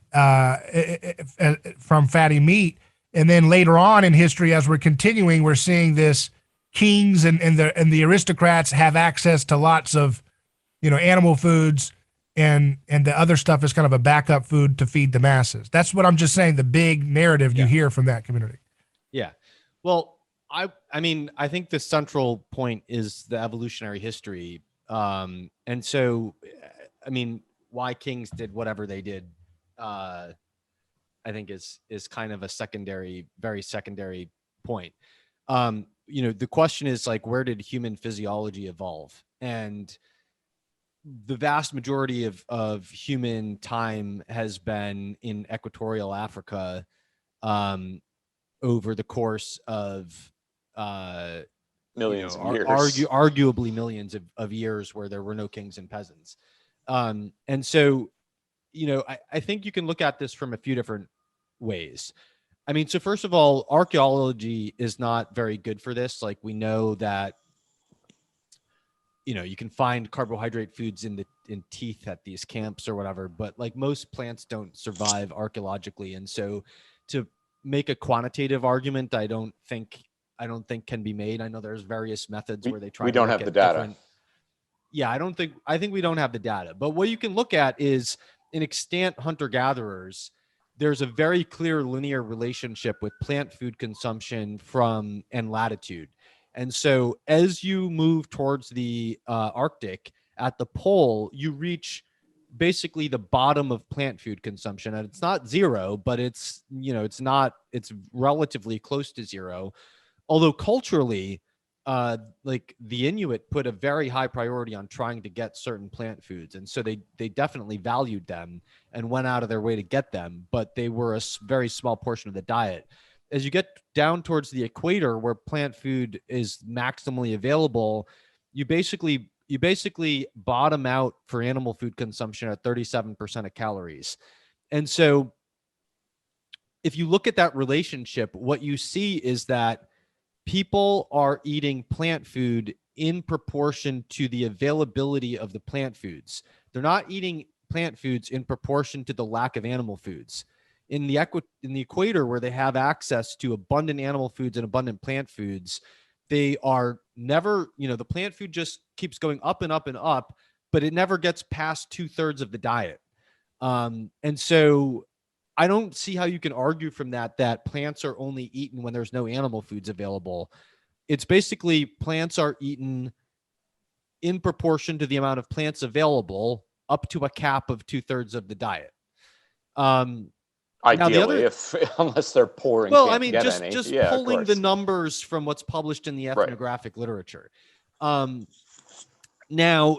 from fatty meat. And then later on in history, as we're continuing, we're seeing this kings and the aristocrats have access to lots of, you know, animal foods, and the other stuff is kind of a backup food to feed the masses. That's what I'm just saying, the big narrative you hear from that community. Yeah. Well, I mean, I think the central point is the evolutionary history. And so, I mean, why kings did whatever they did, I think is kind of a very secondary point. You know, the question is, like, where did human physiology evolve? And the vast majority of human time has been in equatorial Africa, over the course of millions of years, arguably millions of years, where there were no kings and peasants. And so, you know, I think you can look at this from a few different ways. I mean, so first of all, archaeology is not very good for this. Like, we know that, you know, you can find carbohydrate foods in teeth at these camps or whatever, but like most plants don't survive archaeologically. And so to make a quantitative argument, I don't think can be made. I know there's various methods where they try. We don't have the data. Yeah, I think we don't have the data. But what you can look at is, in extant hunter-gatherers, there's a very clear linear relationship with plant food consumption and latitude. And so as you move towards the Arctic, at the pole, you reach basically the bottom of plant food consumption. And it's not zero, but it's relatively close to zero. Although culturally, like the Inuit put a very high priority on trying to get certain plant foods. And so they definitely valued them and went out of their way to get them, but they were a very small portion of the diet. As you get down towards the equator, where plant food is maximally available, you basically bottom out for animal food consumption at 37% of calories. And so if you look at that relationship, what you see is that people are eating plant food in proportion to the availability of the plant foods. They're not eating plant foods in proportion to the lack of animal foods. In the equator, where they have access to abundant animal foods and abundant plant foods, they are never, you know, the plant food just keeps going up and up and up, but it never gets past 2/3 of the diet. And so I don't see how you can argue from that plants are only eaten when there's no animal foods available. It's basically plants are eaten in proportion to the amount of plants available up to a cap of 2/3 of the diet. Ideally, unless they're poor and well, can't I mean, get just any. just Yeah, of pulling the course. numbers from what's published in the Right. ethnographic literature. Now,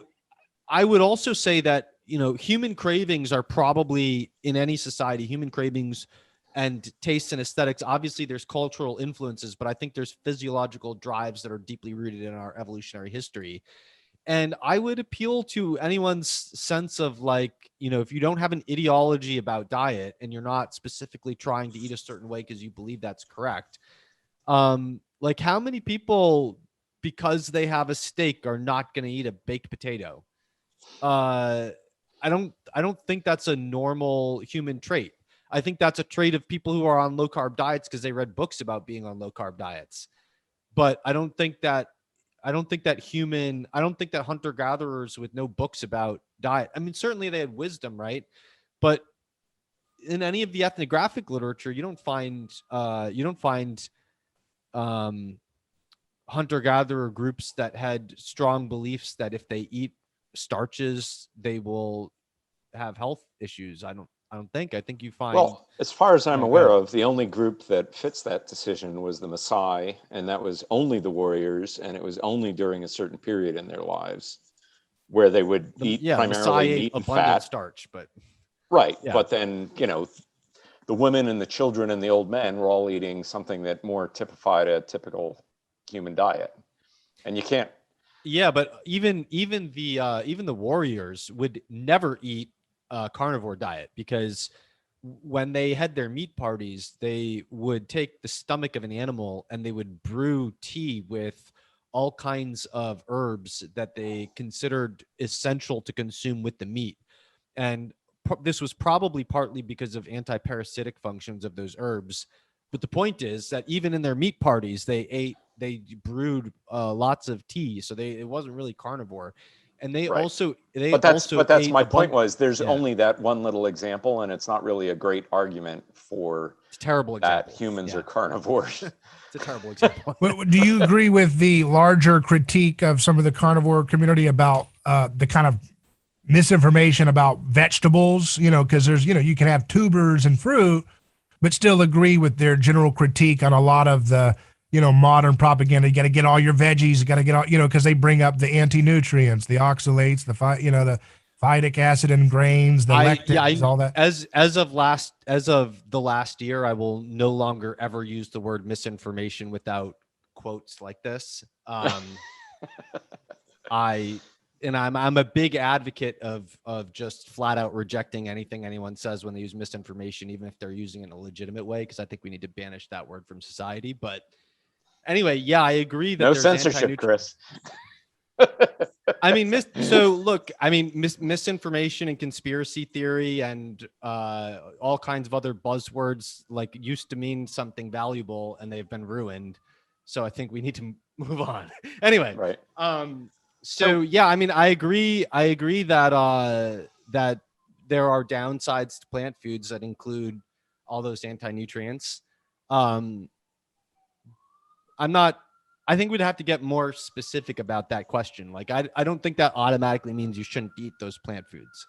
I would also say that, you know, human cravings are probably in any society, human cravings and tastes and aesthetics. Obviously, there's cultural influences, but I think there's physiological drives that are deeply rooted in our evolutionary history. And I would appeal to anyone's sense of, like, you know, if you don't have an ideology about diet and you're not specifically trying to eat a certain way because you believe that's correct, like, how many people, because they have a steak, are not going to eat a baked potato? I don't think that's a normal human trait. I think that's a trait of people who are on low carb diets because they read books about being on low carb diets. But I don't think that hunter gatherers with no books about diet. I mean, certainly they had wisdom, right? But in any of the ethnographic literature, you don't find hunter gatherer groups that had strong beliefs that if they eat starches, they will have health issues. I think you find, Well, as far as I'm Yeah, go aware ahead. of, the only group that fits that decision was the Maasai, and that was only the warriors, and it was only during a certain period in their lives where they would eat the Maasai primarily ate meat and abundant fat. starch, but Right. yeah. But then, you know, the women and the children and the old men were all eating something that more typified a typical human diet. And you can't. Yeah, but even the warriors would never eat a carnivore diet, because when they had their meat parties, they would take the stomach of an animal and they would brew tea with all kinds of herbs that they considered essential to consume with the meat. And this was probably partly because of anti-parasitic functions of those herbs. But the point is that even in their meat parties, they brewed lots of tea, so it wasn't really carnivore. And they Right. also But that's ate my point was there's Yeah. only that one little example, and it's not really a great argument for It's a terrible that example. humans Yeah. are carnivores. It's a terrible example. Do you agree with the larger critique of some of the carnivore community about the kind of misinformation about vegetables? You know, because there's, you know, you can have tubers and fruit, but still agree with their general critique on a lot of the, you know, modern propaganda. You got to get all your veggies. You got to get all, you know, because they bring up the anti-nutrients, the oxalates, the phytic acid in grains, the lectins, all that. As of the last year, I will no longer ever use the word misinformation without quotes like this. I'm a big advocate of just flat out rejecting anything anyone says when they use misinformation, even if they're using it in a legitimate way, because I think we need to banish that word from society. But anyway, yeah, I agree that No there's censorship, Chris. I mean, misinformation and conspiracy theory and all kinds of other buzzwords like used to mean something valuable, and they've been ruined. So I think we need to move on. Anyway, Right. So yeah, I mean, I agree that that there are downsides to plant foods that include all those anti-nutrients. I think we'd have to get more specific about that question. Like, I don't think that automatically means you shouldn't eat those plant foods.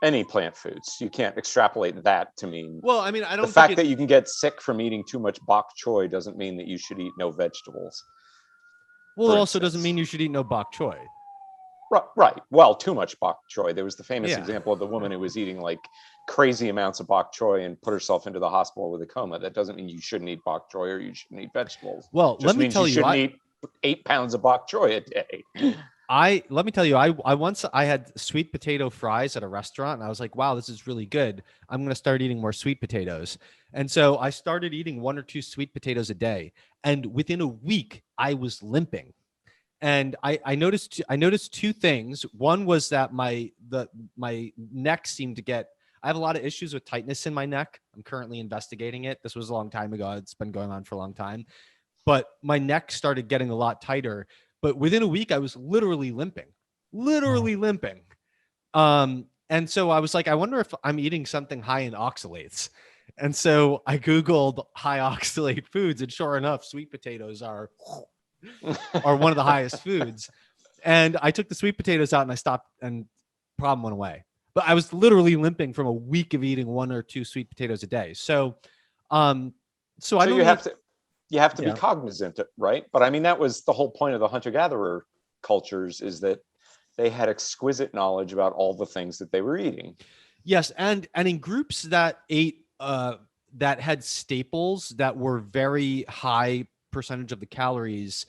Any plant foods. You can't extrapolate that to mean. Well, I mean, I don't the fact that you can get sick from eating too much bok choy doesn't mean that you should eat no vegetables. Well, it also doesn't mean you should eat no bok choy. Right. Well, too much bok choy. There was the famous example of the woman who was eating like crazy amounts of bok choy and put herself into the hospital with a coma. That doesn't mean you shouldn't eat bok choy or you shouldn't eat vegetables. Well, let me tell you, shouldn't eat 8 pounds of bok choy a day. Let me tell you, I once had sweet potato fries at a restaurant, and I was like, wow, this is really good. I'm going to start eating more sweet potatoes. And so I started eating 1 or 2 sweet potatoes a day. And within a week, I was limping. And I noticed 2 things. One was that my neck seemed to get, I have a lot of issues with tightness in my neck. I'm currently investigating it. This was a long time ago. It's been going on for a long time. But my neck started getting a lot tighter. But within a week, I was literally limping. And so I was like, I wonder if I'm eating something high in oxalates. And so I Googled high oxalate foods, and sure enough, sweet potatoes are one of the highest foods. And I took the sweet potatoes out and I stopped, and problem went away. But I was literally limping from a week of eating 1 or 2 sweet potatoes a day. So, so I don't you have to be cognizant, right? But I mean, that was the whole point of the hunter-gatherer cultures, is that they had exquisite knowledge about all the things that they were eating. Yes, and in groups that ate that had staples that were very high percentage of the calories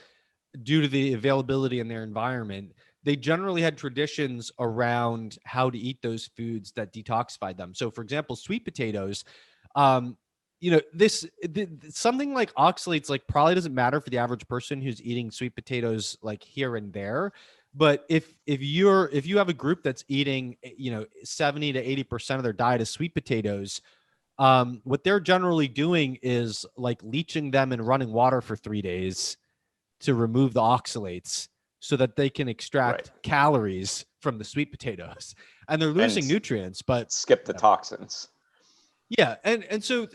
due to the availability in their environment, they generally had traditions around how to eat those foods that detoxified them. So, for example, sweet potatoes, something like oxalates like probably doesn't matter for the average person who's eating sweet potatoes like here and there. But if you have a group that's eating 70 to 80% of their diet is sweet potatoes, what they're generally doing is like leaching them in running water for 3 days to remove the oxalates so that they can extract calories from the sweet potatoes, and they're losing nutrients, but skip the toxins. Yeah. And so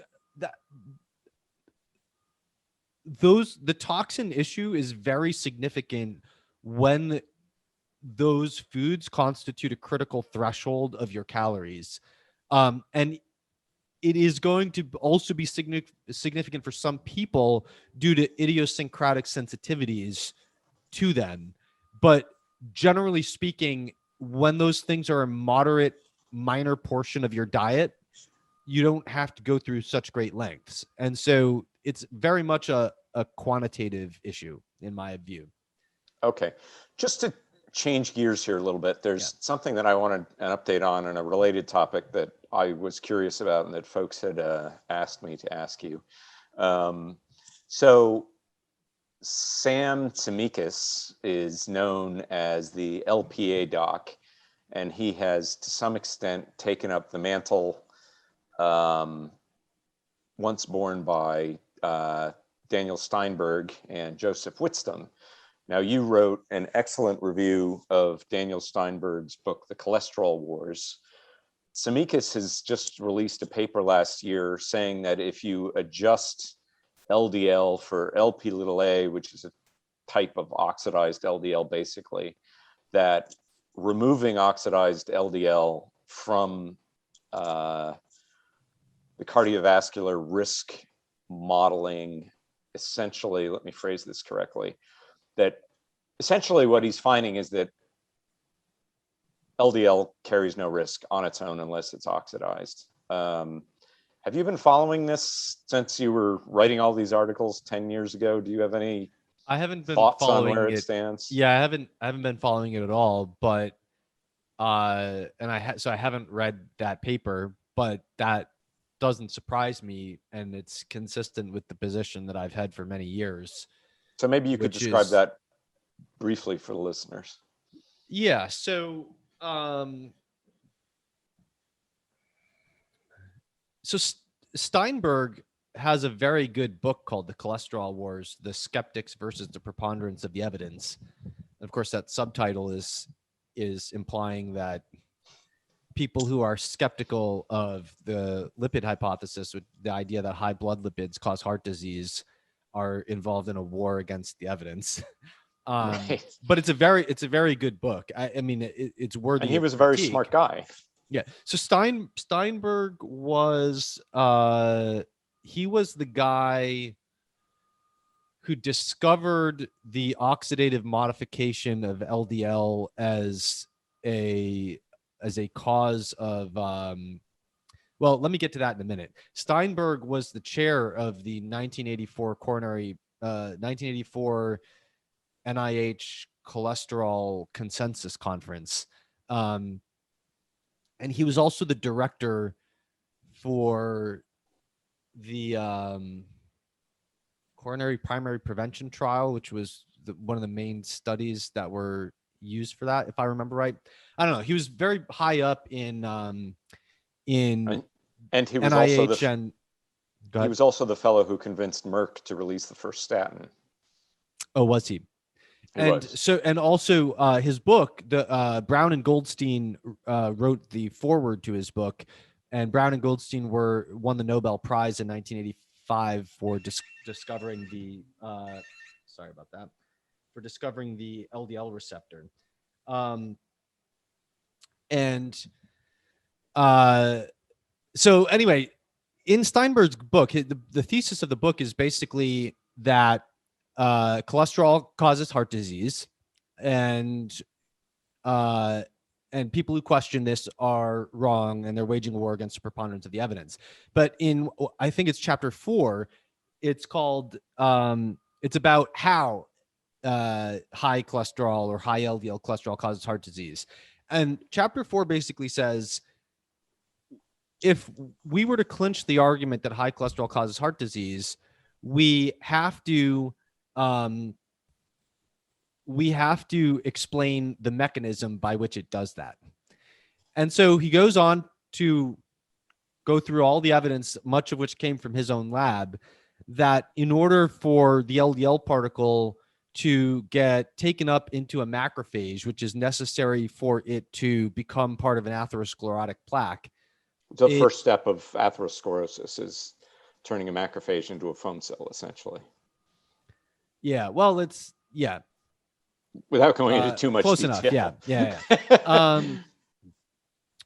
the toxin issue is very significant when those foods constitute a critical threshold of your calories. And it is going to also be significant for some people due to idiosyncratic sensitivities to them. But generally speaking, when those things are a moderate, minor portion of your diet, you don't have to go through such great lengths. And so it's very much a quantitative issue in my view. Okay. Just to change gears here a little bit, there's something that I wanted an update on, and a related topic that I was curious about and that folks had asked me to ask you. So Sam Tsimikas is known as the LPA doc, and he has to some extent taken up the mantle once borne by Daniel Steinberg and Joseph Whitstone. Now, you wrote an excellent review of Daniel Steinberg's book, The Cholesterol Wars. Tsimikas has just released a paper last year saying that if you adjust LDL for Lp(a), which is a type of oxidized LDL basically, that removing oxidized LDL from the cardiovascular risk modeling, essentially, let me phrase this correctly, that essentially what he's finding is that LDL carries no risk on its own unless it's oxidized. Have you been following this since you were writing all these articles 10 years ago? Do you have any I haven't been thoughts following on where it stands? Yeah, I haven't been following it at all, but I haven't read that paper, but that doesn't surprise me, and it's consistent with the position that I've had for many years. So maybe you could describe that briefly for the listeners. Yeah, so Steinberg has a very good book called The Cholesterol Wars: The Skeptics versus the Preponderance of the Evidence. Of course, that subtitle is implying that people who are skeptical of the lipid hypothesis, with the idea that high blood lipids cause heart disease, are involved in a war against the evidence. Right. But it's a very good book. I mean, it's worthy. And he was a critique. very smart guy. Yeah. So Steinberg was he was the guy who discovered the oxidative modification of LDL as a cause of well, let me get to that in a minute. Steinberg was the chair of the 1984 NIH cholesterol consensus conference. And he was also the director for the coronary primary prevention trial, which was one of the main studies that were used for that, if I remember right. I don't know. He was very high up in and he was NIH he was also the fellow who convinced Merck to release the first statin. Oh, was he? And also his book, the Brown and Goldstein wrote the foreword to his book, and Brown and Goldstein won the Nobel Prize in 1985 for discovering the discovering the LDL receptor. So anyway, in Steinberg's book, the thesis of the book is basically that cholesterol causes heart disease, and people who question this are wrong, and they're waging a war against the preponderance of the evidence. But I think it's chapter 4, it's called, it's about how high cholesterol or high LDL cholesterol causes heart disease. And chapter 4 basically says, if we were to clinch the argument that high cholesterol causes heart disease, we have to explain the mechanism by which it does that. And so he goes on to go through all the evidence, much of which came from his own lab, that in order for the LDL particle to get taken up into a macrophage, which is necessary for it to become part of an atherosclerotic plaque. The first step of atherosclerosis is turning a macrophage into a foam cell, essentially. Yeah, well, without going into too much close detail. enough. Yeah.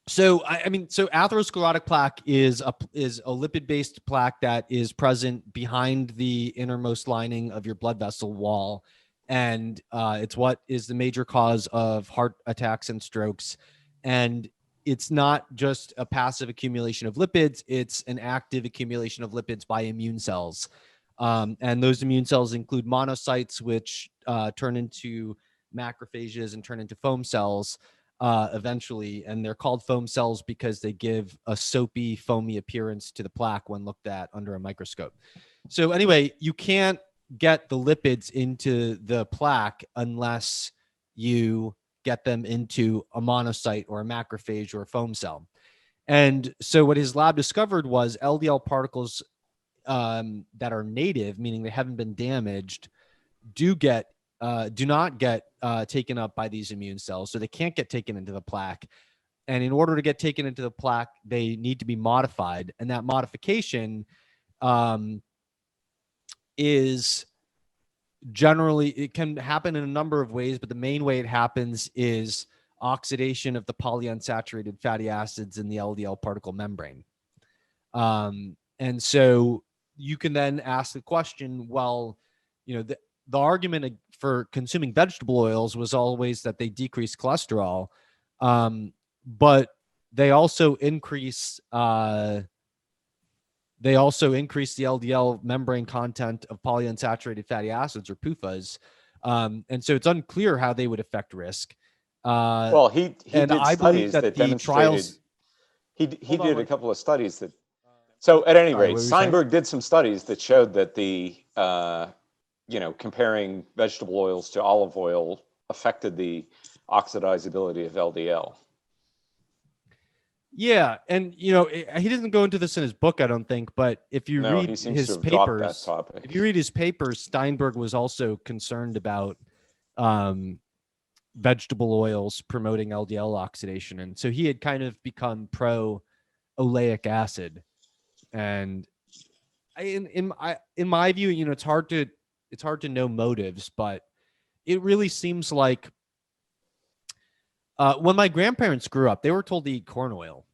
So atherosclerotic plaque is a lipid-based plaque that is present behind the innermost lining of your blood vessel wall, and it's what is the major cause of heart attacks and strokes. And it's not just a passive accumulation of lipids; it's an active accumulation of lipids by immune cells. And those immune cells include monocytes, which turn into macrophages and turn into foam cells eventually. And they're called foam cells because they give a soapy, foamy appearance to the plaque when looked at under a microscope. So anyway, you can't get the lipids into the plaque unless you get them into a monocyte or a macrophage or a foam cell. And so what his lab discovered was LDL particles that are native, meaning they haven't been damaged, do not get taken up by these immune cells. So they can't get taken into the plaque. And in order to get taken into the plaque, they need to be modified. And that modification is generally, it can happen in a number of ways, but the main way it happens is oxidation of the polyunsaturated fatty acids in the LDL particle membrane. And so you can then ask the question, well, the argument for consuming vegetable oils was always that they decrease cholesterol, but they also increase the LDL membrane content of polyunsaturated fatty acids, or PUFAs. And so it's unclear how they would affect risk. Well, he did studies that demonstrated. He did a couple of studies that. So at any rate, Steinberg did some studies that showed that the comparing vegetable oils to olive oil affected the oxidizability of LDL. Yeah, and he doesn't go into this in his book, I don't think, but if you read his papers, Steinberg was also concerned about vegetable oils promoting LDL oxidation, and so he had kind of become pro oleic acid. And in my view, it's hard to know motives, but it really seems like when my grandparents grew up, they were told to eat corn oil.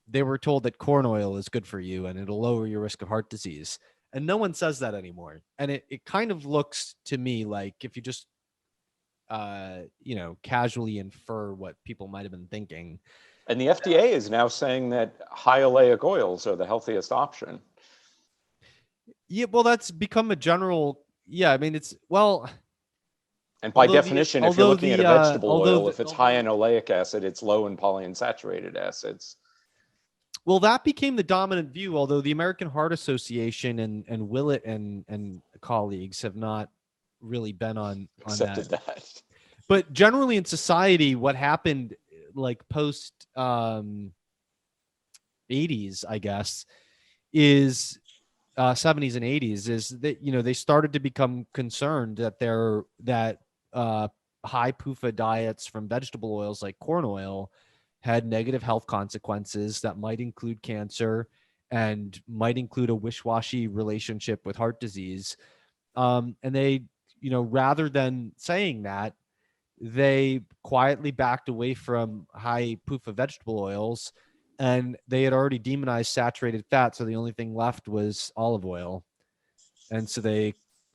They were told that corn oil is good for you and it'll lower your risk of heart disease. And no one says that anymore. And it kind of looks to me like if you just, casually infer what people might have been thinking. And the FDA is now saying that high oleic oils are the healthiest option. Yeah, well, that's become a general. Yeah, I mean, and by definition, if you're looking at a vegetable oil, if it's high in oleic acid, it's low in polyunsaturated acids. Well, that became the dominant view, although the American Heart Association and Willett and colleagues have not really been on accepted that. But generally in society, what happened like post 80s, I guess, is 70s and 80s, is that they started to become concerned that high PUFA diets from vegetable oils like corn oil had negative health consequences that might include cancer and might include a wish-washy relationship with heart disease. And they, rather than saying that, they quietly backed away from high PUFA vegetable oils, and they had already demonized saturated fat. So the only thing left was olive oil. And so they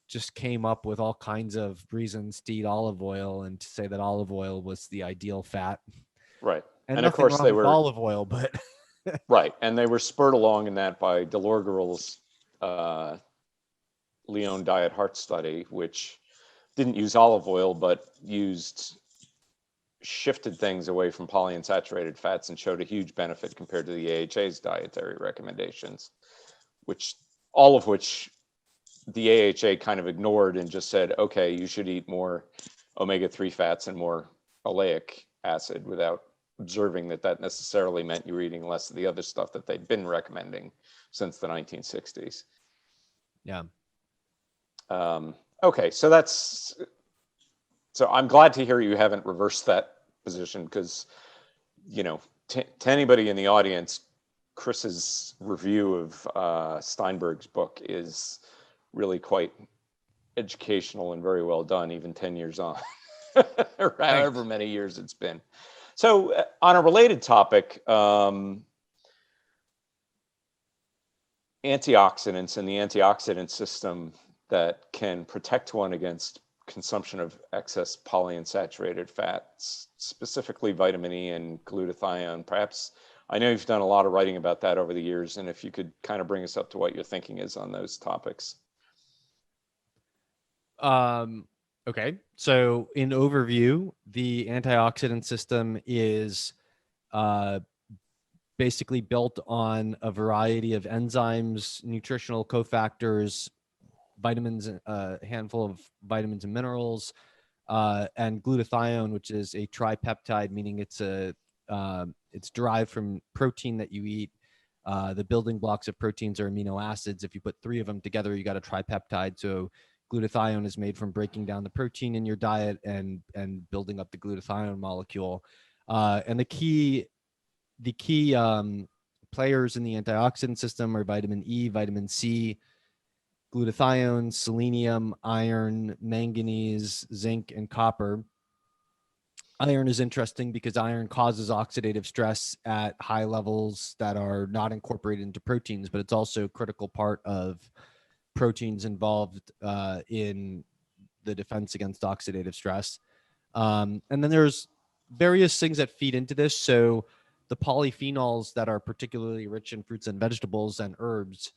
just came up with all kinds of reasons to eat olive oil and to say that olive oil was the ideal fat. Right. And of nothing course wrong they with were olive oil, but right. And they were spurred along in that by Delorgeral's Leon Diet Heart Study, which didn't use olive oil, but shifted things away from polyunsaturated fats and showed a huge benefit compared to the AHA's dietary recommendations, all of which the AHA kind of ignored and just said, okay, you should eat more omega-3 fats and more oleic acid, without observing that necessarily meant you were eating less of the other stuff that they'd been recommending since the 1960s. yeah. Okay, so I'm glad to hear you haven't reversed that position, because, to anybody in the audience, Chris's review of Steinberg's book is really quite educational and very well done, even 10 years on, or however many years it's been. So on a related topic, antioxidants and the antioxidant system that can protect one against consumption of excess polyunsaturated fats, specifically vitamin E and glutathione. Perhaps, I know you've done a lot of writing about that over the years, and if you could kind of bring us up to what your thinking is on those topics. Okay. So in overview, the antioxidant system is basically built on a variety of enzymes, nutritional cofactors, vitamins, a handful of vitamins and minerals, and glutathione, which is a tripeptide, meaning it's derived from protein that you eat. The building blocks of proteins are amino acids. If you put 3 of them together, you got a tripeptide. So glutathione is made from breaking down the protein in your diet and building up the glutathione molecule. And the key players in the antioxidant system are vitamin E, vitamin C, glutathione, selenium, iron, manganese, zinc, and copper. Iron is interesting because iron causes oxidative stress at high levels that are not incorporated into proteins, but it's also a critical part of proteins involved in the defense against oxidative stress. And then there's various things that feed into this. So the polyphenols that are particularly rich in fruits and vegetables and herbs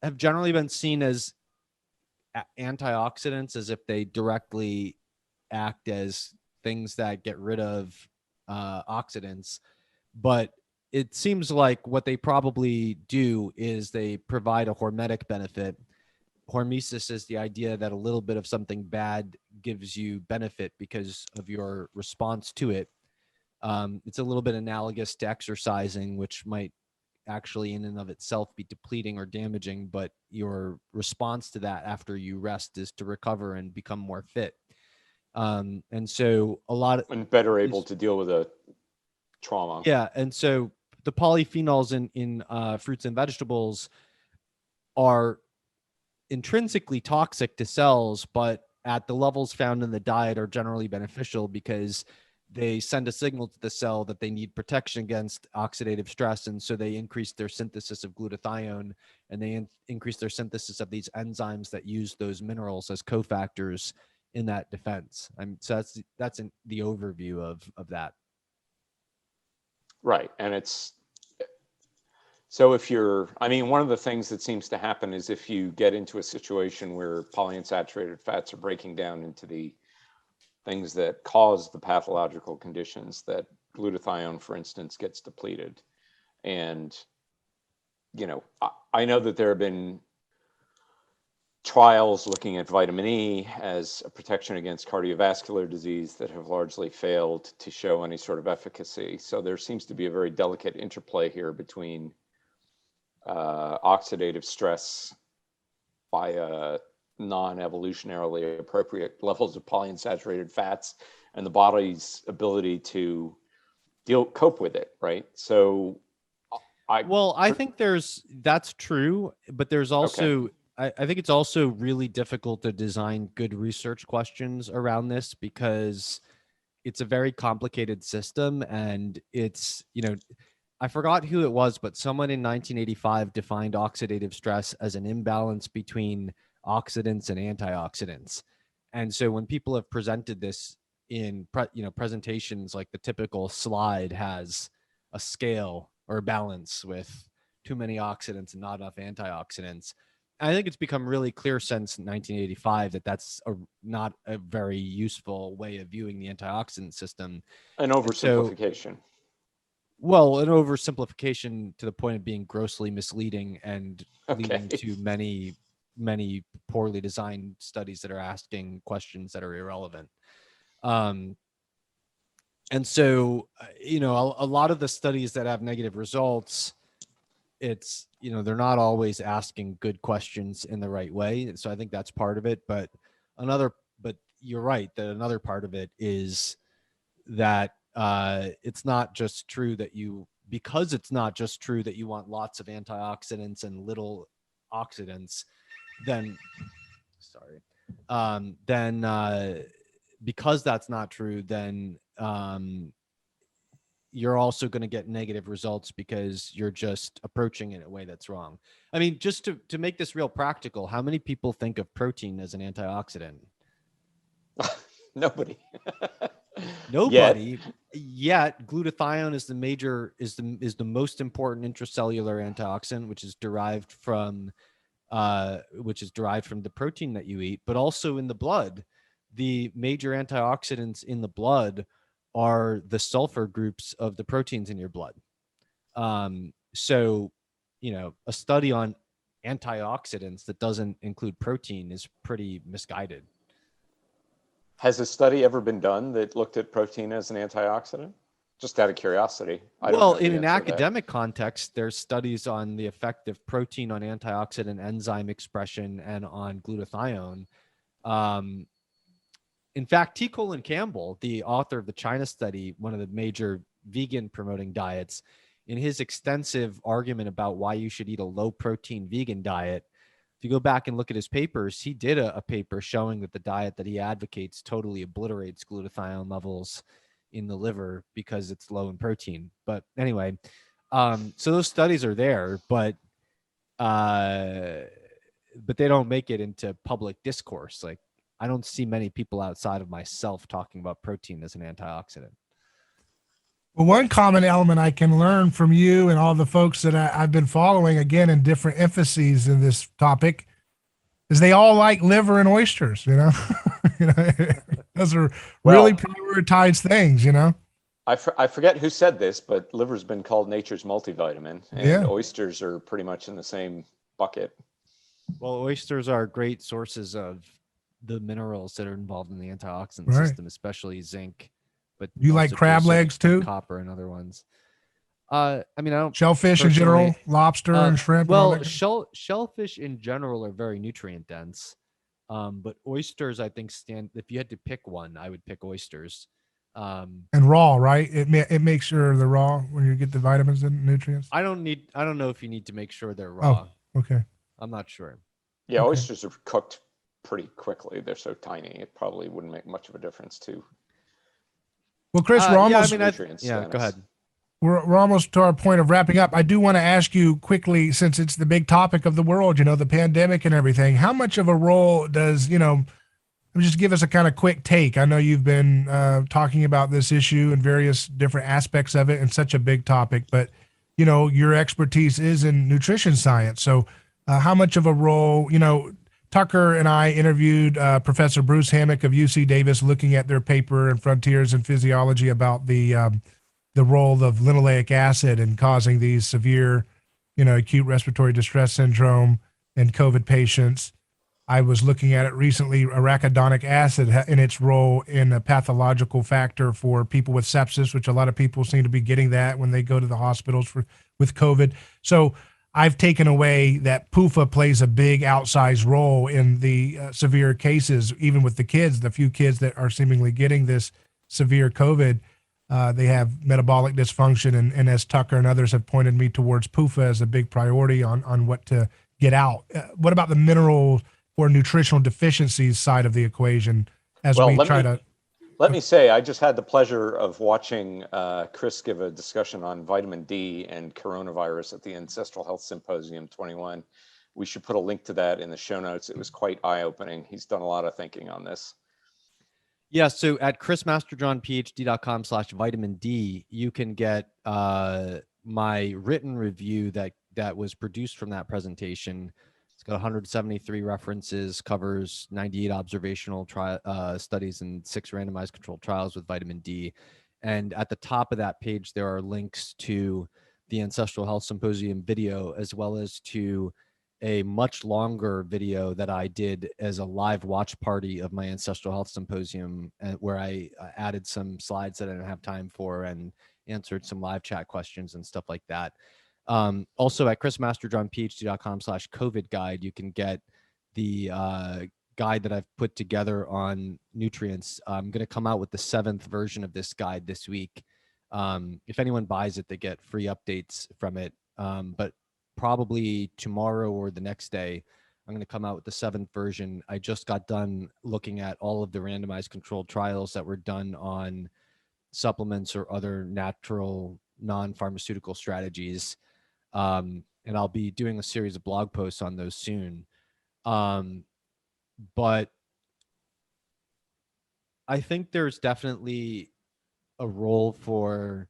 have generally been seen as antioxidants, as if they directly act as things that get rid of oxidants. But it seems like what they probably do is they provide a hormetic benefit. Hormesis is the idea that a little bit of something bad gives you benefit because of your response to it. It's a little bit analogous to exercising, which might actually in and of itself be depleting or damaging, but your response to that after you rest is to recover and become more fit. And so and better able to deal with a trauma. Yeah. And so the polyphenols in fruits and vegetables are intrinsically toxic to cells, but at the levels found in the diet are generally beneficial because they send a signal to the cell that they need protection against oxidative stress. And so they increase their synthesis of glutathione, and they increase their synthesis of these enzymes that use those minerals as cofactors in that defense. So that's the overview of that. Right. And so one of the things that seems to happen is if you get into a situation where polyunsaturated fats are breaking down into the things that cause the pathological conditions, that glutathione, for instance, gets depleted. And, I know that there have been trials looking at vitamin E as a protection against cardiovascular disease that have largely failed to show any sort of efficacy. So there seems to be a very delicate interplay here between oxidative stress by non-evolutionarily appropriate levels of polyunsaturated fats and the body's ability to cope with it, right? So I think that's true, but there's also, Okay. I think it's also really difficult to design good research questions around this because it's a very complicated system, and it's, I forgot who it was, but someone in 1985 defined oxidative stress as an imbalance between oxidants and antioxidants. And so when people have presented this in presentations, like the typical slide has a scale or a balance with too many oxidants and not enough antioxidants. I think it's become really clear since 1985 that that's not a very useful way of viewing the antioxidant system. An oversimplification. Well, an oversimplification to the point of being grossly misleading and leading to many, many poorly designed studies that are asking questions that are irrelevant. And so, a lot of the studies that have negative results, it's, they're not always asking good questions in the right way. So I think that's part of it. But you're right that another part of it is that it's not just true that you want lots of antioxidants and little oxidants, then because that's not true, then you're also going to get negative results because you're just approaching it in a way that's wrong. I mean, just to make this real practical, how many people think of protein as an antioxidant? Nobody. Nobody. Yet glutathione is the most important intracellular antioxidant, which is derived from the protein that you eat, but also in the blood. The major antioxidants in the blood are the sulfur groups of the proteins in your blood. So, a study on antioxidants that doesn't include protein is pretty misguided. Has a study ever been done that looked at protein as an antioxidant? Just out of curiosity. Well, in an academic context, there's studies on the effect of protein on antioxidant enzyme expression and on glutathione. In fact, T. Colin Campbell, the author of the China study, one of the major vegan promoting diets, in his extensive argument about why you should eat a low protein vegan diet, if you go back and look at his papers, he did a paper showing that the diet that he advocates totally obliterates glutathione levels in the liver because it's low in protein. But anyway, so those studies are there, but they don't make it into public discourse. Like, I don't see many people outside of myself talking about protein as an antioxidant. Well, one common element I can learn from you and all the folks that I've been following, again, in different emphases in this topic, is they all like liver and oysters, Those are really prioritized things, I forget who said this, but liver's been called nature's multivitamin, and oysters are pretty much in the same bucket. Well, oysters are great sources of the minerals that are involved in the antioxidant system, especially zinc. But you like crab legs too? Copper and other ones. I don't. Shellfish in general, lobster and shrimp. Well, shellfish in general are very nutrient dense. But oysters, I think, if you had to pick one, I would pick oysters. And raw, right? It makes sure they're raw when you get the vitamins and nutrients. I don't know if you need to make sure they're raw. Oh, okay. I'm not sure. Yeah, oysters are cooked pretty quickly. They're so tiny, it probably wouldn't make much of a difference too. Well, Chris, we're almost. Go ahead. We're almost to our point of wrapping up. I do want to ask you quickly, since it's the big topic of the world, the pandemic and everything. How much of a role does just give us a kind of quick take? I know you've been talking about this issue and various different aspects of it, and such a big topic. But your expertise is in nutrition science. So, how much of a role? Tucker and I interviewed Professor Bruce Hammock of UC Davis, looking at their paper in Frontiers in Physiology about the role of linoleic acid in causing these severe, acute respiratory distress syndrome in COVID patients. I was looking at it recently, arachidonic acid and its role in a pathological factor for people with sepsis, which a lot of people seem to be getting that when they go to the hospitals with COVID. So I've taken away that PUFA plays a big outsized role in the severe cases, even with the kids, the few kids that are seemingly getting this severe COVID, they have metabolic dysfunction. And as Tucker and others have pointed me towards PUFA as a big priority on what to get out. What about the mineral or nutritional deficiencies side of the equation as Well, we try to? Let me say, I just had the pleasure of watching Chris give a discussion on vitamin D and coronavirus at the Ancestral Health Symposium 21. We should put a link to that in the show notes. It was quite eye-opening. He's done a lot of thinking on this. Yeah, so at chrismasterjohnphd.com/vitamin D, you can get my written review that was produced from that presentation. It's got 173 references, covers 98 observational studies and 6 randomized controlled trials with vitamin D. And at the top of that page, there are links to the Ancestral Health Symposium video, as well as to a much longer video that I did as a live watch party of my Ancestral Health Symposium, where I added some slides that I didn't have time for and answered some live chat questions and stuff like that. Also at chrismasterjohnphd.com/COVID guide, you can get the guide that I've put together on nutrients. I'm going to come out with the 7th version of this guide this week. If anyone buys it, they get free updates from it. But probably tomorrow or the next day, I'm going to come out with the 7th version. I just got done looking at all of the randomized controlled trials that were done on supplements or other natural non-pharmaceutical strategies. And I'll be doing a series of blog posts on those soon. But I think there's definitely a role for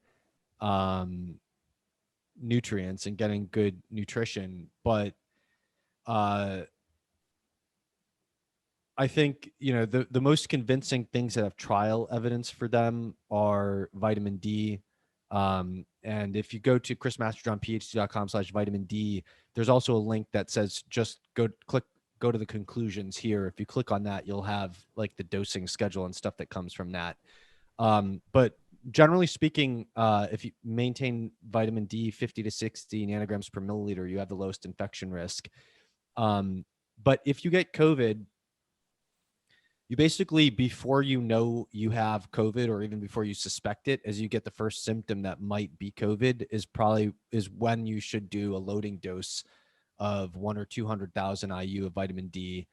nutrients and getting good nutrition, but I think, you know, the most convincing things that have trial evidence for them are vitamin D. And if you go to chrismasterjohnphd.com/vitamin D, there's also a link that says just go to the conclusions here. If you click on that, you'll have like the dosing schedule and stuff that comes from that. But generally speaking, if you maintain vitamin D 50 to 60 nanograms per milliliter, you have the lowest infection risk. But if you get COVID, you basically, before you know you have COVID, or even before you suspect it, as you get the first symptom that might be COVID, is when you should do a loading dose of 1 or 200,000 IU of vitamin D.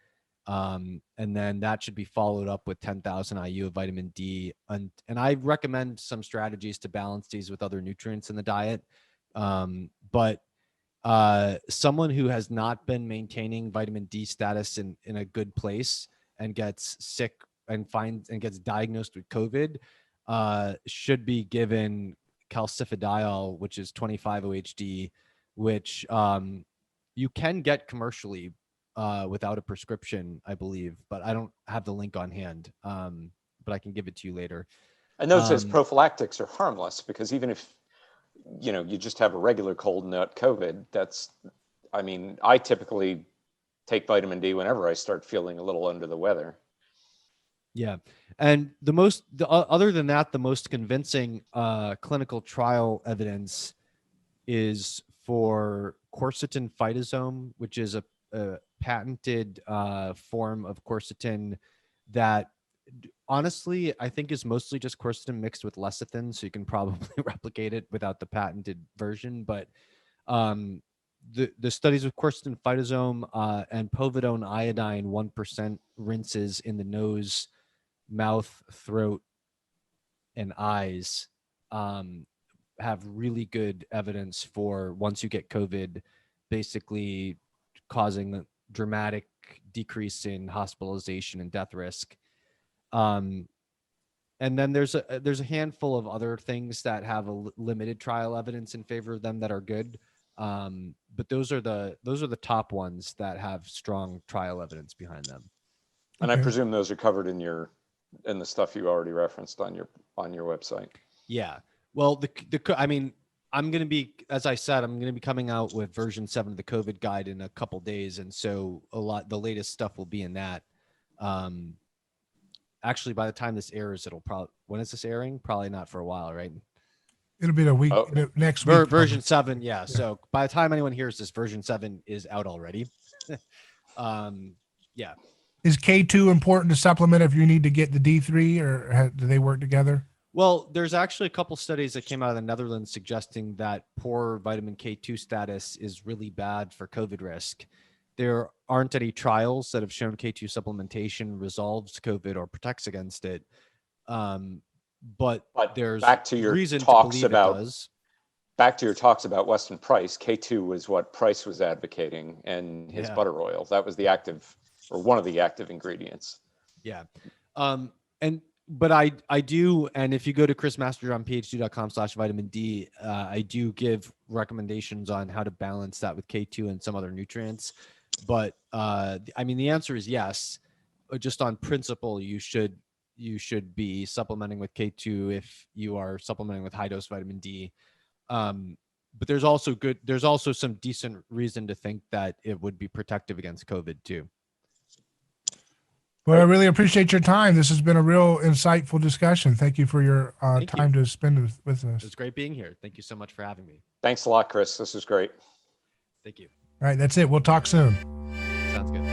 And then that should be followed up with 10,000 IU of vitamin D. And I recommend some strategies to balance these with other nutrients in the diet. But someone who has not been maintaining vitamin D status in a good place and gets sick and gets diagnosed with COVID should be given calcifediol, which is 25-OHD, which you can get commercially without a prescription, I believe, but I don't have the link on hand. But I can give it to you later. And those as prophylactics are harmless, because even if you just have a regular cold and not COVID, I typically take vitamin D whenever I start feeling a little under the weather. Yeah. And other than that, the most convincing clinical trial evidence is for quercetin phytosome, which is a patented form of quercetin that honestly I think is mostly just quercetin mixed with lecithin, so you can probably replicate it without the patented version. But the studies with quercetin phytosome and povidone iodine 1% rinses in the nose, mouth, throat, and eyes have really good evidence for, once you get COVID, basically causing a dramatic decrease in hospitalization and death risk. And then there's a handful of other things that have a limited trial evidence in favor of them that are good. But those are the top ones that have strong trial evidence behind them. And I presume those are covered in the stuff you already referenced on your website. Yeah. Well, I'm going to be, as I said, I'm going to be coming out with version 7 of the COVID guide in a couple days. And so the latest stuff will be in that. Actually, by the time this airs, when is this airing? Probably not for a while, right? It'll be a week next week. Version 7. Yeah. So by the time anyone hears this, version 7 is out already. Yeah. is K2 important to supplement if you need to get the D3, or do they work together? Well, there's actually a couple studies that came out of the Netherlands suggesting that poor vitamin K2 status is really bad for COVID risk. There aren't any trials that have shown K2 supplementation resolves COVID or protects against it. But there's back to your reason talks to believe about it does. back to your talks about Weston Price. K2 was what Price was advocating, and his Yeah. butter oil. That was the active, or one of the active ingredients. Yeah. But I do, and if you go to chrismasterjohnphd.com/vitamin-D, I do give recommendations on how to balance that with K2 and some other nutrients. But I mean, the answer is yes. Just on principle, you should be supplementing with K2 if you are supplementing with high dose vitamin D. But there's also some decent reason to think that it would be protective against COVID too. Well, I really appreciate your time. This has been a real insightful discussion. Thank you for your time to spend with us. It's great being here. Thank you so much for having me. Thanks a lot, Chris. This was great. Thank you. All right, that's it. We'll talk soon. Sounds good.